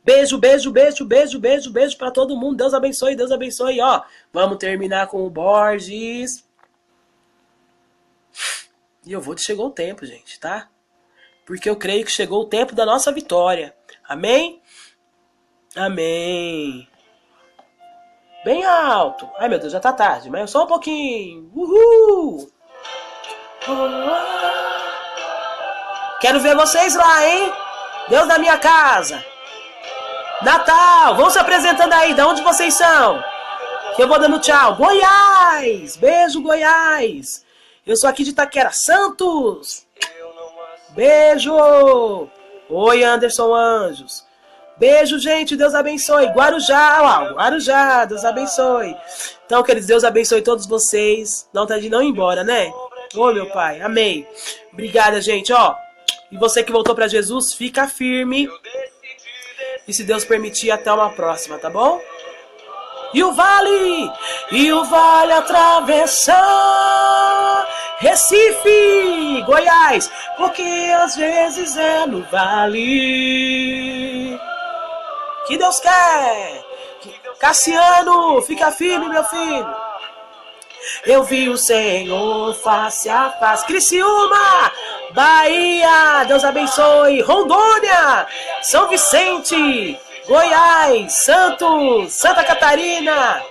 Beijo, beijo, beijo, beijo, beijo, beijo pra todo mundo. Deus abençoe, ó. Vamos terminar com o Borges. E eu vou que chegou o tempo, gente, tá? Porque eu creio que chegou o tempo da nossa vitória. Amém? Amém. Bem alto. Ai, meu Deus, já tá tarde, mas só um pouquinho. Uhul! Quero ver vocês lá, hein? Deus da minha casa. Natal, vão se apresentando aí. De onde vocês são? Que eu vou dando tchau. Goiás! Beijo, Goiás! Eu sou aqui de Itaquera, Santos! Beijo! Oi, Anderson Anjos. Beijo, gente. Deus abençoe. Guarujá, ó. Guarujá, Deus abençoe. Então, queridos, Deus abençoe todos vocês. Não tá de não ir embora, né? Ô, meu Pai. Amém. Obrigada, gente, ó. E você que voltou pra Jesus, fica firme. E se Deus permitir, até uma próxima, tá bom? E o vale atravessar Recife, Goiás, porque às vezes é no vale que Deus quer. Cassiano, fica firme, meu filho. Eu vi o Senhor face a face. Criciúma, Bahia, Deus abençoe. Rondônia, São Vicente, Goiás, Santos, Santa Catarina.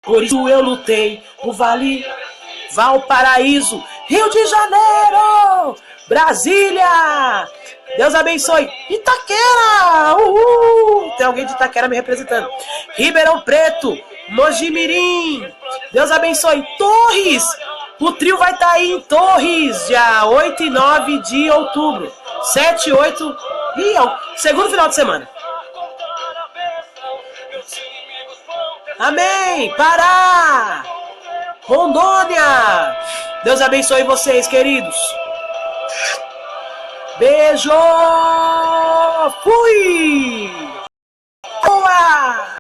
Por isso eu lutei o Vale, Valparaíso, Rio de Janeiro, Brasília. Deus abençoe. Itaquera, uhul. Tem alguém de Itaquera me representando. Ribeirão Preto, Mojimirim. Deus abençoe. Torres. O trio vai estar aí em Torres, dia 8 e 9 de outubro. 7 e 8. E é o segundo final de semana. Amém. Pará. Rondônia. Deus abençoe vocês, queridos. Beijo. Fui.